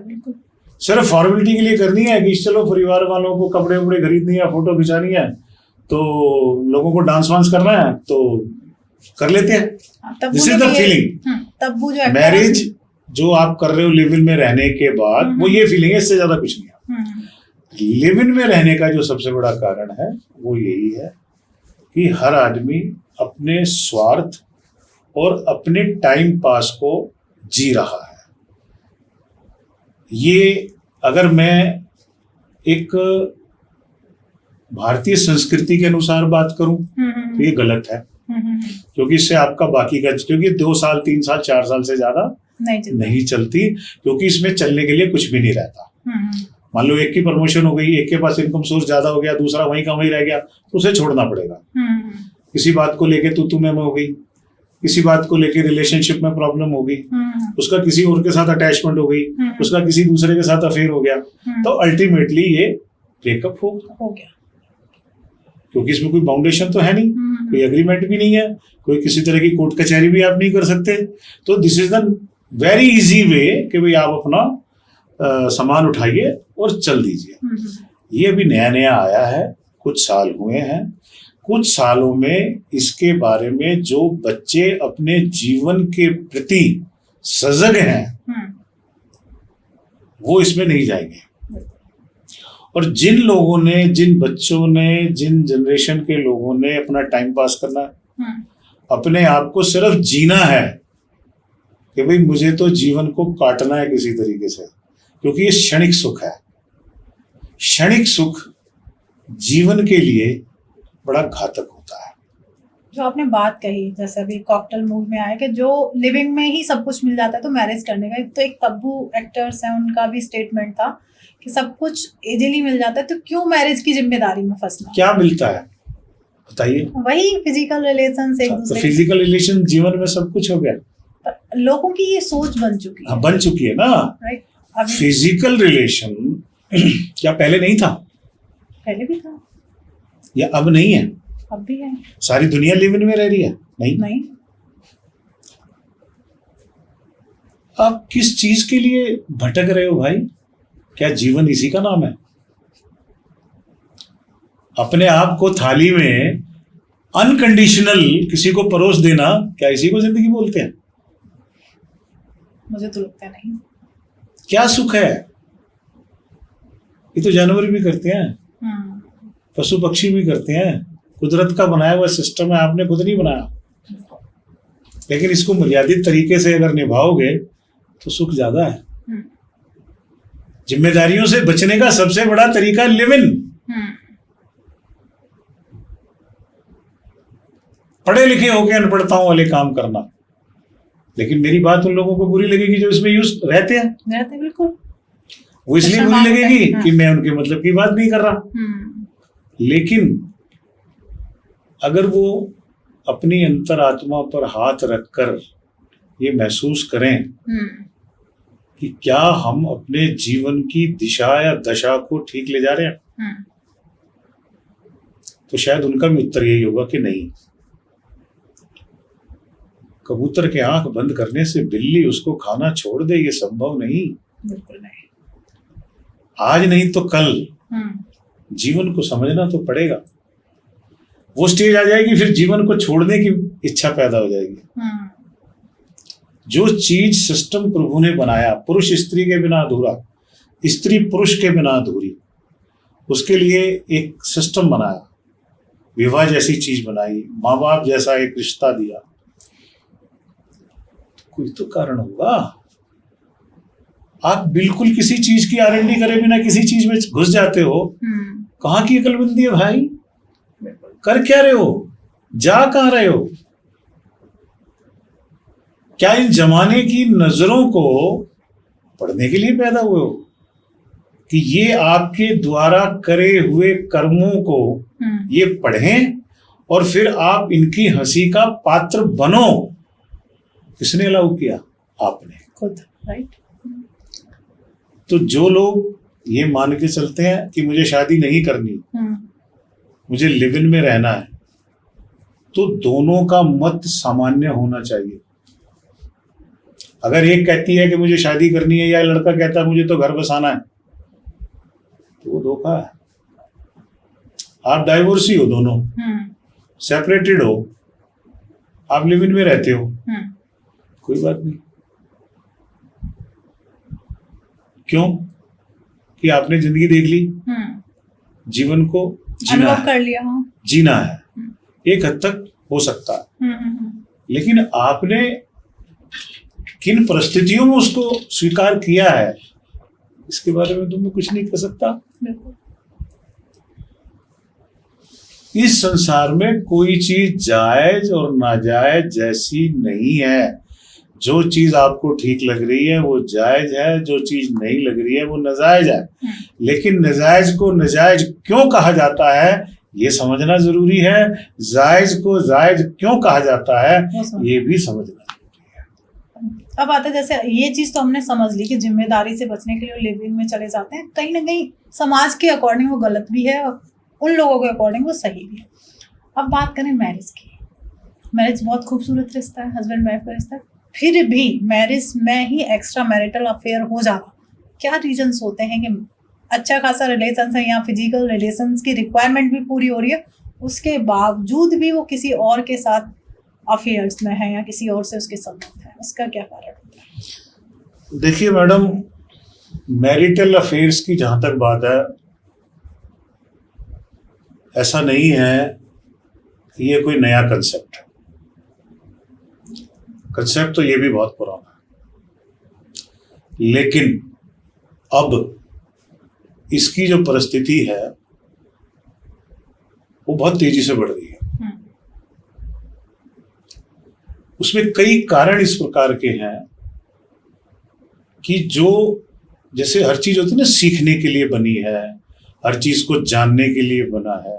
बिल्कुल, सिर्फ फॉर्मेलिटी के लिए करनी है कि चलो परिवार वालों को कपड़े वपड़े खरीदनी है, फोटो खिंचानी है, तो लोगों को डांस वांस करना है तो कर लेते हैं। This is the feeling. तब वो जो मैरिज जो आप कर रहे हो लिव इन में रहने के बाद, वो ये फीलिंग है, इससे ज्यादा कुछ नहीं है। लिव इन में रहने का जो सबसे बड़ा कारण है वो यही है कि हर आदमी अपने स्वार्थ और अपने टाइम पास को जी रहा है। ये अगर मैं एक भारतीय संस्कृति के अनुसार बात करूं तो ये गलत है, क्योंकि इससे आपका बाकी का, क्योंकि 2 साल 3 साल 4 साल से ज्यादा नहीं चलती, क्योंकि इसमें चलने के लिए कुछ भी नहीं रहता। मान लो एक की प्रमोशन हो गई, एक के पास इनकम सोर्स ज्यादा हो गया, दूसरा वहीं का वहीं रह गया, तो उसे छोड़ना पड़ेगा। किसी बात को लेके तू में हो गई, किसी बात को लेके रिलेशनशिप में प्रॉब्लम हो गई, उसका किसी और के साथ अटैचमेंट हो गई, उसका किसी दूसरे के साथ अफेयर हो गया, तो अल्टीमेटली ये ब्रेकअप हो गया, क्योंकि इसमें कोई बाउंडेशन तो है नहीं, कोई एग्रीमेंट भी नहीं है, कोई किसी तरह की कोर्ट कचहरी भी आप नहीं कर सकते। तो this is the very easy way कि भाई आप अपना सामान उठाइए और चल दीजिए। ये अभी नया नया आया है, कुछ साल हुए हैं। कुछ सालों में इसके बारे में जो बच्चे अपने जीवन के प्रति सजग हैं वो इसमें नहीं जाएंगे, और जिन लोगों ने, जिन बच्चों ने, जिन जनरेशन के लोगों ने अपना टाइम पास करना है, अपने आप को सिर्फ जीना है कि भाई मुझे तो जीवन को काटना है किसी तरीके से, क्योंकि ये क्षणिक सुख है। क्षणिक सुख जीवन के लिए बड़ा घातक होता है। जो आपने बात कही, जैसे अभी कॉकटेल मूवी में आया कि जो लिविंग में ही सब कुछ मिल जाता है तो मैरिज करने का, तो एक तब्बू एक्टर्स हैं उनका भी स्टेटमेंट था कि सब कुछ इजीली मिल जाता है तो क्यों मैरिज की जिम्मेदारी में फंसना। क्या मिलता है बताइए? वही फिजिकल रिलेशन, एक दूसरे, तो फिजिकल रिलेशन जीवन में सब कुछ हो गया। लोगों की ये सोच बन चुकी है। बन चुकी है ना, राइट। फिजिकल रिलेशन क्या पहले नहीं था? पहले भी था या अब नहीं है? अब भी है। सारी दुनिया लिव इन में रह रही है? नहीं। आप किस चीज के लिए भटक रहे हो भाई? क्या जीवन इसी का नाम है? अपने आप को थाली में अनकंडीशनल किसी को परोस देना, क्या इसी को जिंदगी बोलते हैं? मुझे तो लगता नहीं। क्या सुख है? ये तो जानवर भी करते हैं, पशु पक्षी भी करते हैं, कुदरत का बनाया हुआ सिस्टम है, आपने खुद नहीं बनाया। लेकिन इसको मर्यादित तरीके से अगर निभाओगे तो सुख ज्यादा है। जिम्मेदारियों से बचने का सबसे बड़ा तरीका लिव इन। पढ़े लिखे होके अनपढ़ताओं वाले काम करना। लेकिन मेरी बात उन लोगों को बुरी लगेगी जो इसमें यूज रहते हैं। बिल्कुल। वो इसलिए बुरी लगेगी कि मैं उनके मतलब की बात नहीं कर रहा। लेकिन अगर वो अपनी अंतरात्मा पर हाथ रखकर ये महसूस करें कि क्या हम अपने जीवन की दिशा या दशा को ठीक ले जा रहे हैं, तो शायद उनका भी उत्तर यही होगा कि नहीं। कबूतर के आंख बंद करने से बिल्ली उसको खाना छोड़ दे, ये संभव नहीं। बिल्कुल नहीं। आज नहीं तो कल जीवन को समझना तो पड़ेगा। वो स्टेज आ जाएगी, फिर जीवन को छोड़ने की इच्छा पैदा हो जाएगी। जो चीज सिस्टम प्रभु ने बनाया, पुरुष स्त्री के बिना अधूरा, स्त्री पुरुष के बिना अधूरी, उसके लिए एक सिस्टम बनाया, विवाह जैसी चीज बनाई, माँ बाप जैसा एक रिश्ता दिया, कोई तो कारण होगा। आप बिल्कुल किसी चीज की R&D करे बिना किसी चीज में घुस जाते हो, कहाँ की अकलमंदी है भाई? कर क्या रहे हो? जा कहाँ रहे हो? क्या इन जमाने की नजरों को पढ़ने के लिए पैदा हुए हो कि ये आपके द्वारा करे हुए कर्मों को ये पढ़ें और फिर आप इनकी हंसी का पात्र बनो? किसने अलाउ किया? आपने खुद। राइट। तो जो लोग ये मान के चलते हैं कि मुझे शादी नहीं करनी, मुझे लिव इन में रहना है, तो दोनों का मत सामान्य होना चाहिए। अगर एक कहती है कि मुझे शादी करनी है या लड़का कहता है मुझे तो घर बसाना है, तो वो धोखा है। आप डाइवोर्सी हो, दोनों सेपरेटेड हो, आप लिव इन में रहते हो, कोई बात नहीं। क्यों? कि आपने जिंदगी देख ली, जीवन को जीना कर लिया, जीना है। एक हद तक हो सकता है, लेकिन आपने किन परिस्थितियों में उसको स्वीकार किया है, इसके बारे में तो मैं कुछ नहीं कर सकता। इस संसार में कोई चीज जायज और नाजायज जैसी नहीं है। जो चीज आपको ठीक लग रही है वो जायज है, जो चीज नहीं लग रही है वो नाजायज है। लेकिन नाजायज को नाजायज क्यों कहा जाता है ये समझना जरूरी है। जायज को जायज क्यों कहा जाता है ये भी समझना जरूरी है। अब आता है, जैसे ये चीज तो हमने समझ ली कि जिम्मेदारी से बचने के लिए लिव इन में चले जाते हैं, कहीं ना कहीं समाज के अकॉर्डिंग वो गलत भी है और उन लोगों के अकॉर्डिंग वो सही भी है। अब बात करें मैरिज की। मैरिज बहुत खूबसूरत रिश्ता है, हस्बैंड वाइफ का रिश्ता है, फिर भी मैरिज में ही एक्स्ट्रा मैरिटल अफेयर हो जाना, क्या रीजंस होते हैं? कि अच्छा खासा रिलेशन है या फिजिकल रिलेशंस की रिक्वायरमेंट भी पूरी हो रही है, उसके बावजूद भी वो किसी और के साथ अफेयर्स में है या किसी और से उसके संबंध है, उसका क्या कारण होता है? देखिए मैडम, मैरिटल अफेयर्स की जहां तक बात है, ऐसा नहीं है कि ये कोई नया कंसेप्ट है। कंसेप्ट तो ये भी बहुत पुराना है, लेकिन अब इसकी जो परिस्थिति है वो बहुत तेजी से बढ़ रही है। उसमें कई कारण इस प्रकार के हैं कि जो जैसे हर चीज होती है ना, सीखने के लिए बनी है, हर चीज को जानने के लिए बना है।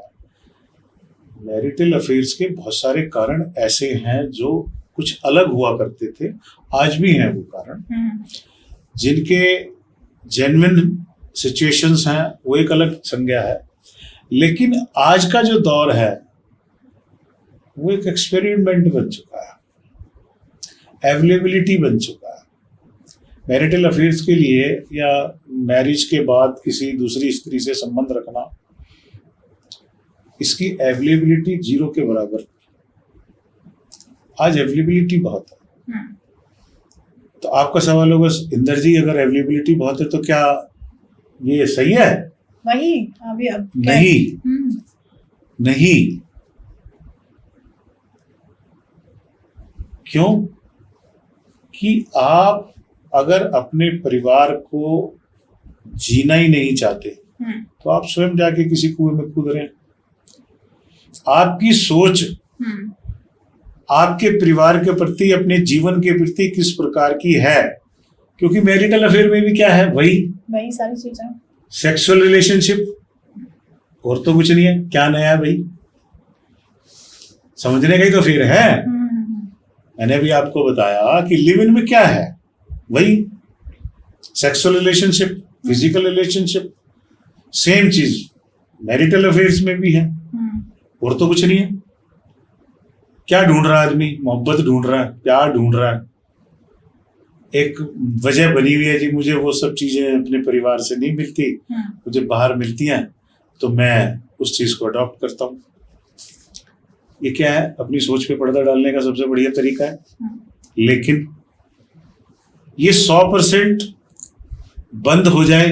मैरिटल अफेयर्स के बहुत सारे कारण ऐसे हैं जो कुछ अलग हुआ करते थे, आज भी हैं वो कारण, जिनके जेन्युइन सिचुएशंस हैं वो एक अलग संज्ञा है। लेकिन आज का जो दौर है वो एक एक्सपेरिमेंट बन चुका है, अवेलेबिलिटी बन चुका है। मैरिटल अफेयर्स के लिए या मैरिज के बाद किसी दूसरी स्त्री से संबंध रखना इसकी अवेलेबिलिटी 0 के बराबर। आज अवेलेबिलिटी बहुत है। तो आपका सवाल होगा, इंदर जी अगर अवेलेबिलिटी बहुत है तो क्या ये सही है? वही अभी अब नहीं, नहीं। क्यों? कि आप अगर अपने परिवार को जीना ही नहीं चाहते तो आप स्वयं जाके किसी कुएं में कूद रहे हैं। आपकी सोच आपके परिवार के प्रति, अपने जीवन के प्रति किस प्रकार की है? क्योंकि मैरिटल अफेयर में भी क्या है? वही सारी चीजें, सेक्सुअल रिलेशनशिप, और तो कुछ नहीं है। क्या नया है भाई? समझने का ही तो फिर है। मैंने भी आपको बताया कि लिव इन में क्या है, वही sexual relationship, physical relationship, same चीज मैरिटल अफेयर्स में भी है, और तो कुछ नहीं है। क्या ढूंढ रहा है आदमी? मोहब्बत ढूंढ रहा है, प्यार ढूंढ रहा है। एक वजह बनी हुई है जी, मुझे वो सब चीजें अपने परिवार से नहीं मिलती, मुझे बाहर मिलती हैं, तो मैं उस चीज को अडॉप्ट करता हूँ। ये क्या है? अपनी सोच पे पर्दा डालने का सबसे बढ़िया तरीका है। लेकिन ये 100% बंद हो जाए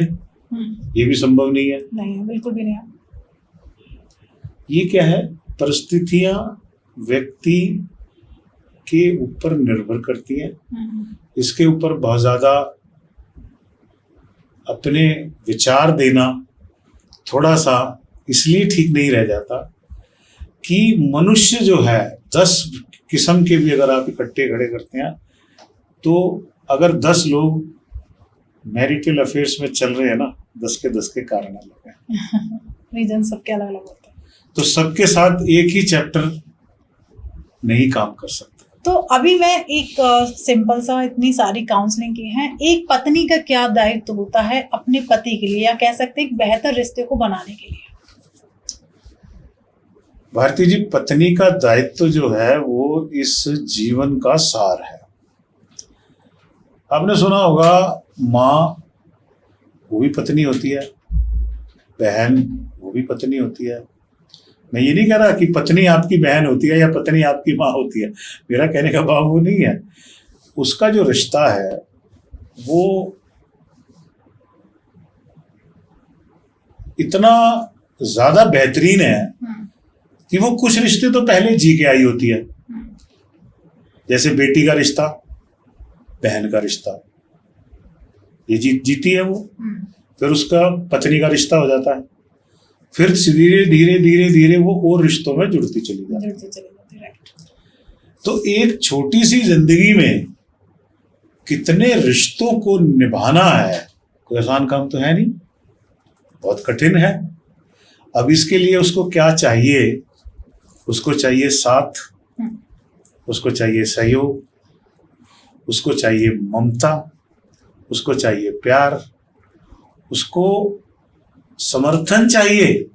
ये भी संभव नहीं है। नहीं, बिल्कुल भी नहीं है। ये क्या है? परिस्थितियां व्यक्ति के ऊपर निर्भर करती हैं। इसके ऊपर बहुत ज्यादा अपने विचार देना थोड़ा सा इसलिए ठीक नहीं रह जाता कि मनुष्य जो है 10 किस्म के भी अगर आप इकट्ठे खड़े करते हैं, तो अगर 10 लोग मैरिटल अफेयर्स में चल रहे हैं ना, 10 के 10 के कारण अलग है। रीजन सबके अलग अलग होते हैं, तो सबके साथ एक ही चैप्टर नहीं काम कर सकता। तो अभी मैं एक सिंपल सा, इतनी सारी काउंसलिंग की है, एक पत्नी का क्या दायित्व होता है अपने पति के लिए, या कह सकते हैं एक बेहतर रिश्ते को बनाने के लिए? भारती जी, पत्नी का दायित्व जो है वो इस जीवन का सार है। आपने सुना होगा, माँ वो भी पत्नी होती है, बहन वो भी पत्नी होती है। मैं ये नहीं कह रहा कि पत्नी आपकी बहन होती है या पत्नी आपकी माँ होती है, मेरा कहने का भाव वो नहीं है। उसका जो रिश्ता है वो इतना ज्यादा बेहतरीन है कि वो कुछ रिश्ते तो पहले जी के आई होती है। जैसे बेटी का रिश्ता, बहन का रिश्ता, ये जीती है वो, फिर उसका पत्नी का रिश्ता हो जाता है, फिर धीरे धीरे धीरे धीरे वो और रिश्तों में जुड़ती चली जाती है। तो एक छोटी सी जिंदगी में कितने रिश्तों को निभाना है, कोई आसान काम तो है नहीं, बहुत कठिन है। अब इसके लिए उसको क्या चाहिए? उसको चाहिए साथ, उसको चाहिए सहयोग, उसको चाहिए ममता, उसको चाहिए प्यार, उसको समर्थन चाहिए।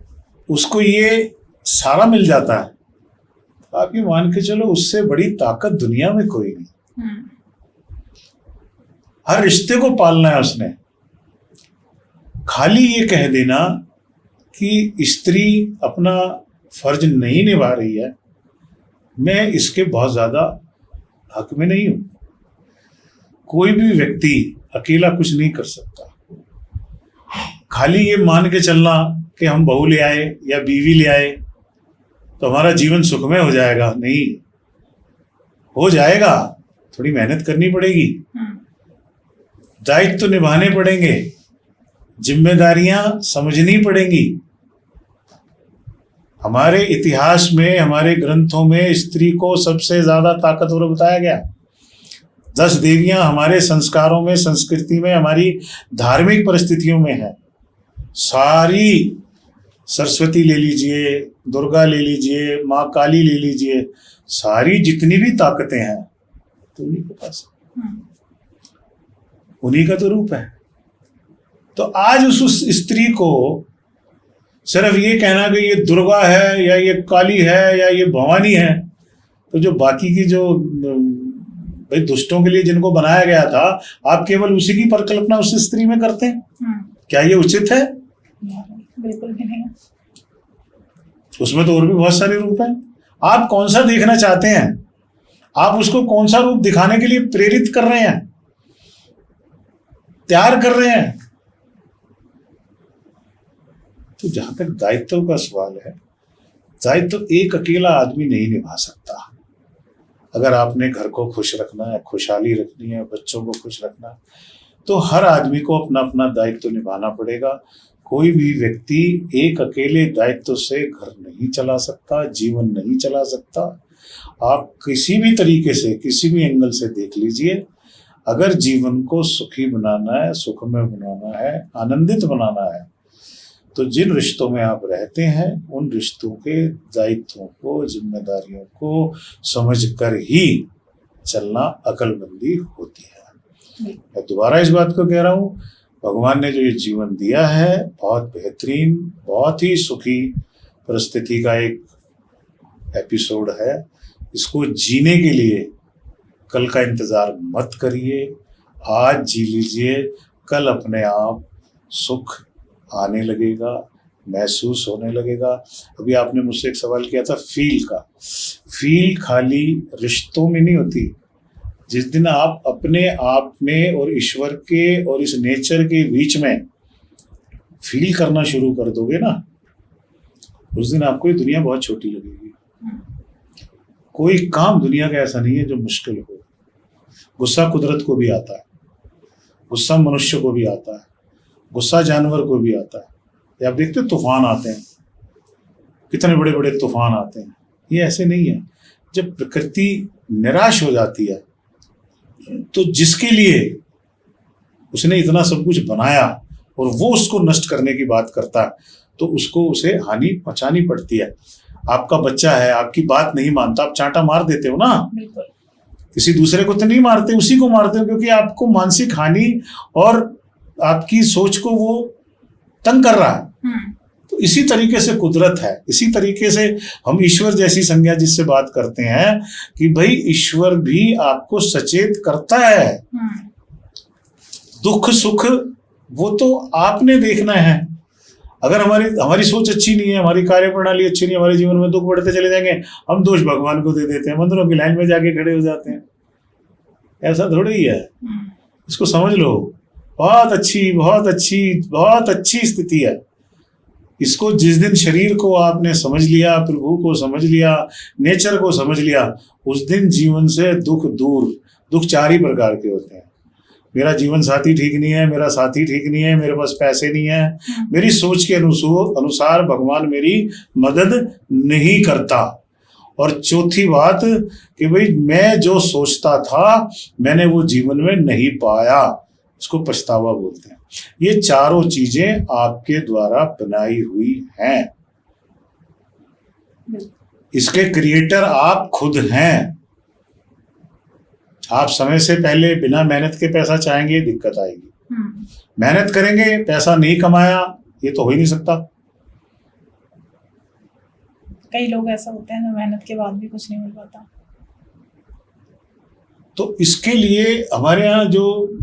उसको ये सारा मिल जाता है। आप ये मान के चलो, उससे बड़ी ताकत दुनिया में कोई नहीं। हर रिश्ते को पालना है उसने। खाली ये कह देना कि स्त्री अपना फर्ज नहीं निभा रही है, मैं इसके बहुत ज्यादा हक में नहीं हूं। कोई भी व्यक्ति अकेला कुछ नहीं कर सकता। खाली ये मान के चलना कि हम बहू ले आए या बीवी ले आए तो हमारा जीवन सुखमय हो जाएगा, नहीं हो जाएगा। थोड़ी मेहनत करनी पड़ेगी, दायित्व तो निभाने पड़ेंगे, जिम्मेदारियां समझनी पड़ेंगी। हमारे इतिहास में, हमारे ग्रंथों में स्त्री को सबसे ज्यादा ताकतवर बताया गया। 10 देवियां हमारे संस्कारों में, संस्कृति में, हमारी धार्मिक परिस्थितियों में है। सारी सरस्वती ले लीजिए, दुर्गा ले लीजिए, माँ काली ले लीजिए, सारी जितनी भी ताकतें हैं तो उन्हीं के पास, उन्हीं का तो रूप है। तो आज उस स्त्री को सिर्फ ये कहना कि ये दुर्गा है या ये काली है या ये भवानी है, तो जो बाकी की जो भाई दुष्टों के लिए जिनको बनाया गया था, आप केवल उसी की परिकल्पना उस स्त्री में करते हैं। क्या ये उचित है? बिल्कुल भी नहीं। उसमें तो और भी बहुत सारे रूप हैं। आप कौन सा देखना चाहते हैं, आप उसको कौन सा रूप दिखाने के लिए प्रेरित कर रहे हैं, तैयार कर रहे हैं। तो जहां तक दायित्व का सवाल है, दायित्व एक अकेला आदमी नहीं निभा सकता। अगर आपने घर को खुश रखना है, खुशहाली रखनी है, बच्चों को खुश रखना है, तो हर आदमी को अपना अपना दायित्व निभाना पड़ेगा। कोई भी व्यक्ति एक अकेले दायित्व से घर नहीं चला सकता, जीवन नहीं चला सकता। आप किसी भी तरीके से, किसी भी एंगल से देख लीजिए, अगर जीवन को सुखी बनाना है, सुखमय बनाना है, आनंदित बनाना है, तो जिन रिश्तों में आप रहते हैं उन रिश्तों के दायित्वों को, जिम्मेदारियों को समझकर ही चलना अकलमंदी होती है। मैं दोबारा इस बात को कह रहा हूँ, भगवान ने जो ये जीवन दिया है, बहुत बेहतरीन, बहुत ही सुखी परिस्थिति का एक एपिसोड है। इसको जीने के लिए कल का इंतजार मत करिए, आज जी लीजिए, कल अपने आप सुख आने लगेगा, महसूस होने लगेगा। अभी आपने मुझसे एक सवाल किया था फील का। फील खाली रिश्तों में नहीं होती। जिस दिन आप अपने आप में और ईश्वर के और इस नेचर के बीच में फील करना शुरू कर दोगे ना, उस दिन आपको ये दुनिया बहुत छोटी लगेगी। कोई काम दुनिया का ऐसा नहीं है जो मुश्किल हो। गुस्सा कुदरत को भी आता है, गुस्सा मनुष्य को भी आता है, गुस्सा जानवर को भी आता है। ये आप देखते हो तूफान आते हैं, कितने बड़े बड़े तूफान आते हैं। ये ऐसे नहीं है। जब प्रकृति निराश हो जाती है, तो जिसके लिए उसने इतना सब कुछ बनाया और वो उसको नष्ट करने की बात करता है, तो उसको उसे हानि पहुंचानी पड़ती है। आपका बच्चा है, आपकी बात नहीं मानता, आप चांटा मार देते हो ना। बिल्कुल। किसी दूसरे को तो नहीं मारते, उसी को मारते हो, क्योंकि आपको मानसिक हानि और आपकी सोच को वो तंग कर रहा है। तो इसी तरीके से कुदरत है, इसी तरीके से हम ईश्वर जैसी संज्ञा जिससे बात करते हैं कि भाई ईश्वर भी आपको सचेत करता है। दुख सुख वो तो आपने देखना है। अगर हमारी सोच अच्छी नहीं है, हमारी कार्य प्रणाली अच्छी नहीं है, हमारे जीवन में दुख बढ़ते चले जाएंगे, हम दोष भगवान को दे देते हैं, मंदिरों की लाइन में जाके खड़े हो जाते हैं। ऐसा थोड़ी ही है। इसको समझ लो, बहुत अच्छी बहुत अच्छी बहुत अच्छी स्थिति है। इसको जिस दिन शरीर को आपने समझ लिया, प्रभु को समझ लिया, नेचर को समझ लिया, उस दिन जीवन से दुख दूर। दुख चार ही प्रकार के होते हैं। मेरा जीवन साथी ठीक नहीं है, मेरा साथी ठीक नहीं है, मेरे पास पैसे नहीं है, मेरी सोच के अनुसार भगवान मेरी मदद नहीं करता, और चौथी बात कि भाई मैं जो सोचता था मैंने वो जीवन में नहीं पाया, इसको पछतावा बोलते हैं। ये चारों चीजें आपके द्वारा बनाई हुई हैं। इसके क्रिएटर आप खुद हैं। आप समय से पहले बिना मेहनत के पैसा चाहेंगे, दिक्कत आएगी। मेहनत करेंगे, पैसा नहीं कमाया, ये तो हो ही नहीं सकता। कई लोग ऐसा होते हैं जो मेहनत के बाद भी कुछ नहीं मिल पाता। तो इसके लिए हमारे यहाँ जो,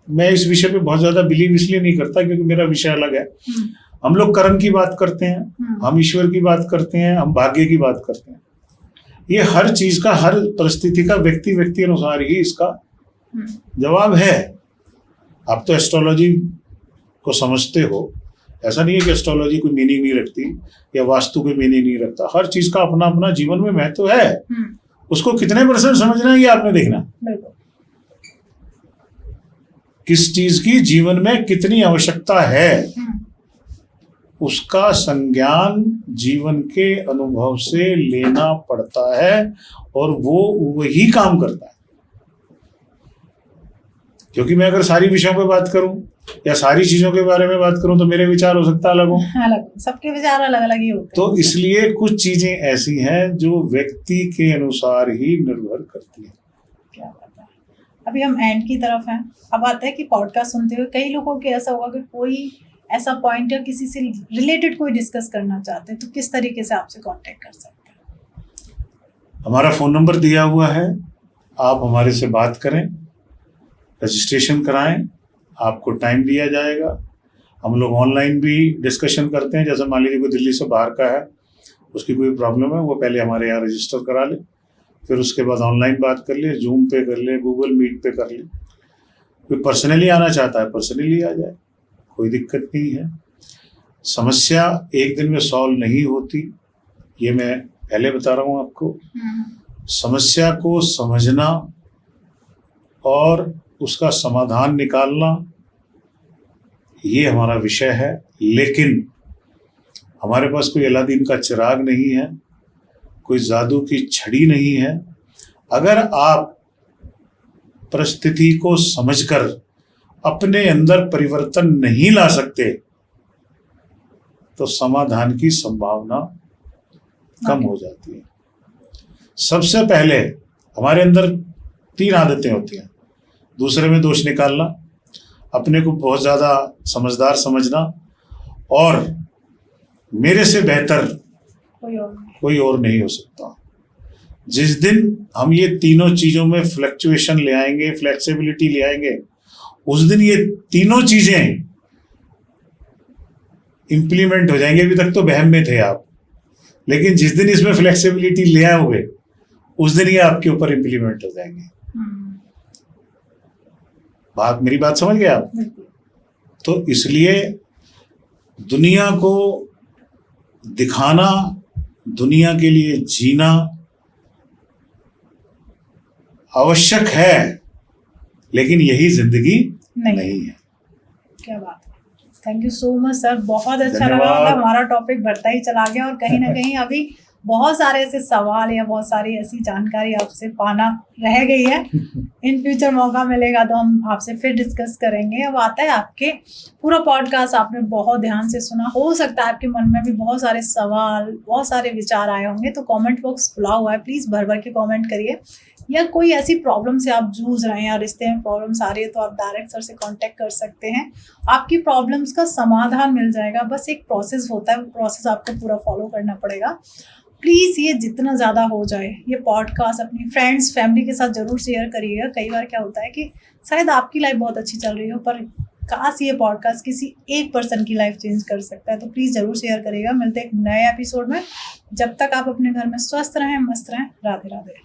मैं इस विषय पे बहुत ज्यादा बिलीव इसलिए नहीं करता क्योंकि मेरा विषय अलग है। हम लोग कर्म की बात करते हैं, हम ईश्वर की बात करते हैं, हम भाग्य की बात करते हैं। ये हर चीज का, हर परिस्थिति का व्यक्ति अनुसार ही इसका जवाब है। आप तो एस्ट्रोलॉजी को समझते हो, ऐसा नहीं है कि एस्ट्रोलॉजी कोई मीनिंग नहीं रखती या वास्तु कोई मीनिंग नहीं रखता। हर चीज का अपना अपना जीवन में महत्व है। उसको कितने % समझना है ये आपने देखना। किस चीज की जीवन में कितनी आवश्यकता है, उसका संज्ञान जीवन के अनुभव से लेना पड़ता है, और वो वही काम करता है। क्योंकि मैं अगर सारी विषयों पे बात करूं या सारी चीजों के बारे में बात करूं तो मेरे विचार हो सकता अलग हो, सबके विचार अलग अलग ही होते हैं। तो इसलिए कुछ चीजें ऐसी हैं जो व्यक्ति के अनुसार ही निर्भर करती है। क्या बात है। अभी हम एंड की तरफ हैं। अब आता है कि पॉडकास्ट सुनते हुए कई लोगों के ऐसा होगा कि कोई ऐसा पॉइंट या किसी से रिलेटेड कोई डिस्कस करना चाहते हैं, तो किस तरीके से आपसे कांटेक्ट कर सकते हैं? हमारा फ़ोन नंबर दिया हुआ है, आप हमारे से बात करें, रजिस्ट्रेशन कराएं, आपको टाइम दिया जाएगा। हम लोग ऑनलाइन भी डिस्कशन करते हैं। जैसे मान लीजिए कोई दिल्ली से बाहर का है, उसकी कोई प्रॉब्लम है वो पहले हमारे यहाँ रजिस्टर करा ले, फिर उसके बाद ऑनलाइन बात कर ले, जूम पे कर ले, गूगल मीट पे कर ले। कोई पर्सनली आना चाहता है पर्सनली आ जाए, कोई दिक्कत नहीं है। समस्या एक दिन में सॉल्व नहीं होती, ये मैं पहले बता रहा हूँ आपको। समस्या को समझना और उसका समाधान निकालना ये हमारा विषय है, लेकिन हमारे पास कोई अलादीन का चिराग नहीं है, कोई जादू की छड़ी नहीं है। अगर आप परिस्थिति को समझकर अपने अंदर परिवर्तन नहीं ला सकते तो समाधान की संभावना कम हो जाती है। सबसे पहले हमारे अंदर 3 आदतें होती हैं। दूसरे में दोष निकालना, अपने को बहुत ज़्यादा समझदार समझना और मेरे से बेहतर कोई और नहीं हो सकता। जिस दिन हम ये तीनों चीज़ों में फ्लक्चुएशन ले आएंगे, फ्लेक्सिबिलिटी ले आएंगे, उस दिन ये तीनों चीज़ें इम्प्लीमेंट हो जाएंगे। अभी तक तो वहम में थे आप, लेकिन जिस दिन इसमें फ्लेक्सिबिलिटी ले आओगे उस दिन ये आपके ऊपर इम्प्लीमेंट हो जाएंगे। मेरी बात समझ गए आप? तो इसलिए दुनिया को दिखाना, दुनिया के लिए जीना आवश्यक है, लेकिन यही जिंदगी नहीं है। क्या बात है। Thank you so much sir, बहुत अच्छा लगा। मतलब हमारा टॉपिक बढ़ता ही चला गया और कहीं ना कहीं अभी बहुत सारे ऐसे सवाल या बहुत सारी ऐसी जानकारी आपसे पाना रह गई है। इन फ्यूचर मौका मिलेगा तो हम आपसे फिर डिस्कस करेंगे। अब आता है आपके पूरा पॉडकास्ट आपने बहुत ध्यान से सुना, हो सकता है आपके मन में भी बहुत सारे सवाल, बहुत सारे विचार आए होंगे, तो कमेंट बॉक्स खुला हुआ है, प्लीज़ भर भर के कमेंट करिए। या कोई ऐसी प्रॉब्लम से आप जूझ रहे हैं या रिश्ते में प्रॉब्लम्स आ रही है तो आप डायरेक्ट सर से कांटेक्ट कर सकते हैं, आपकी प्रॉब्लम्स का समाधान मिल जाएगा। बस एक प्रोसेस होता है, वो प्रोसेस आपको पूरा फॉलो करना पड़ेगा। प्लीज़ ये जितना ज़्यादा हो जाए ये पॉडकास्ट अपनी फ्रेंड्स फैमिली के साथ ज़रूर शेयर करिएगा। कई बार क्या होता है कि शायद आपकी लाइफ बहुत अच्छी चल रही हो, पर काश ये पॉडकास्ट किसी एक पर्सन की लाइफ चेंज कर सकता है, तो प्लीज़ ज़रूर शेयर करिएगा। मिलते हैं एक नए एपिसोड में। जब तक आप अपने घर में स्वस्थ रहें, मस्त रहें। राधे राधे।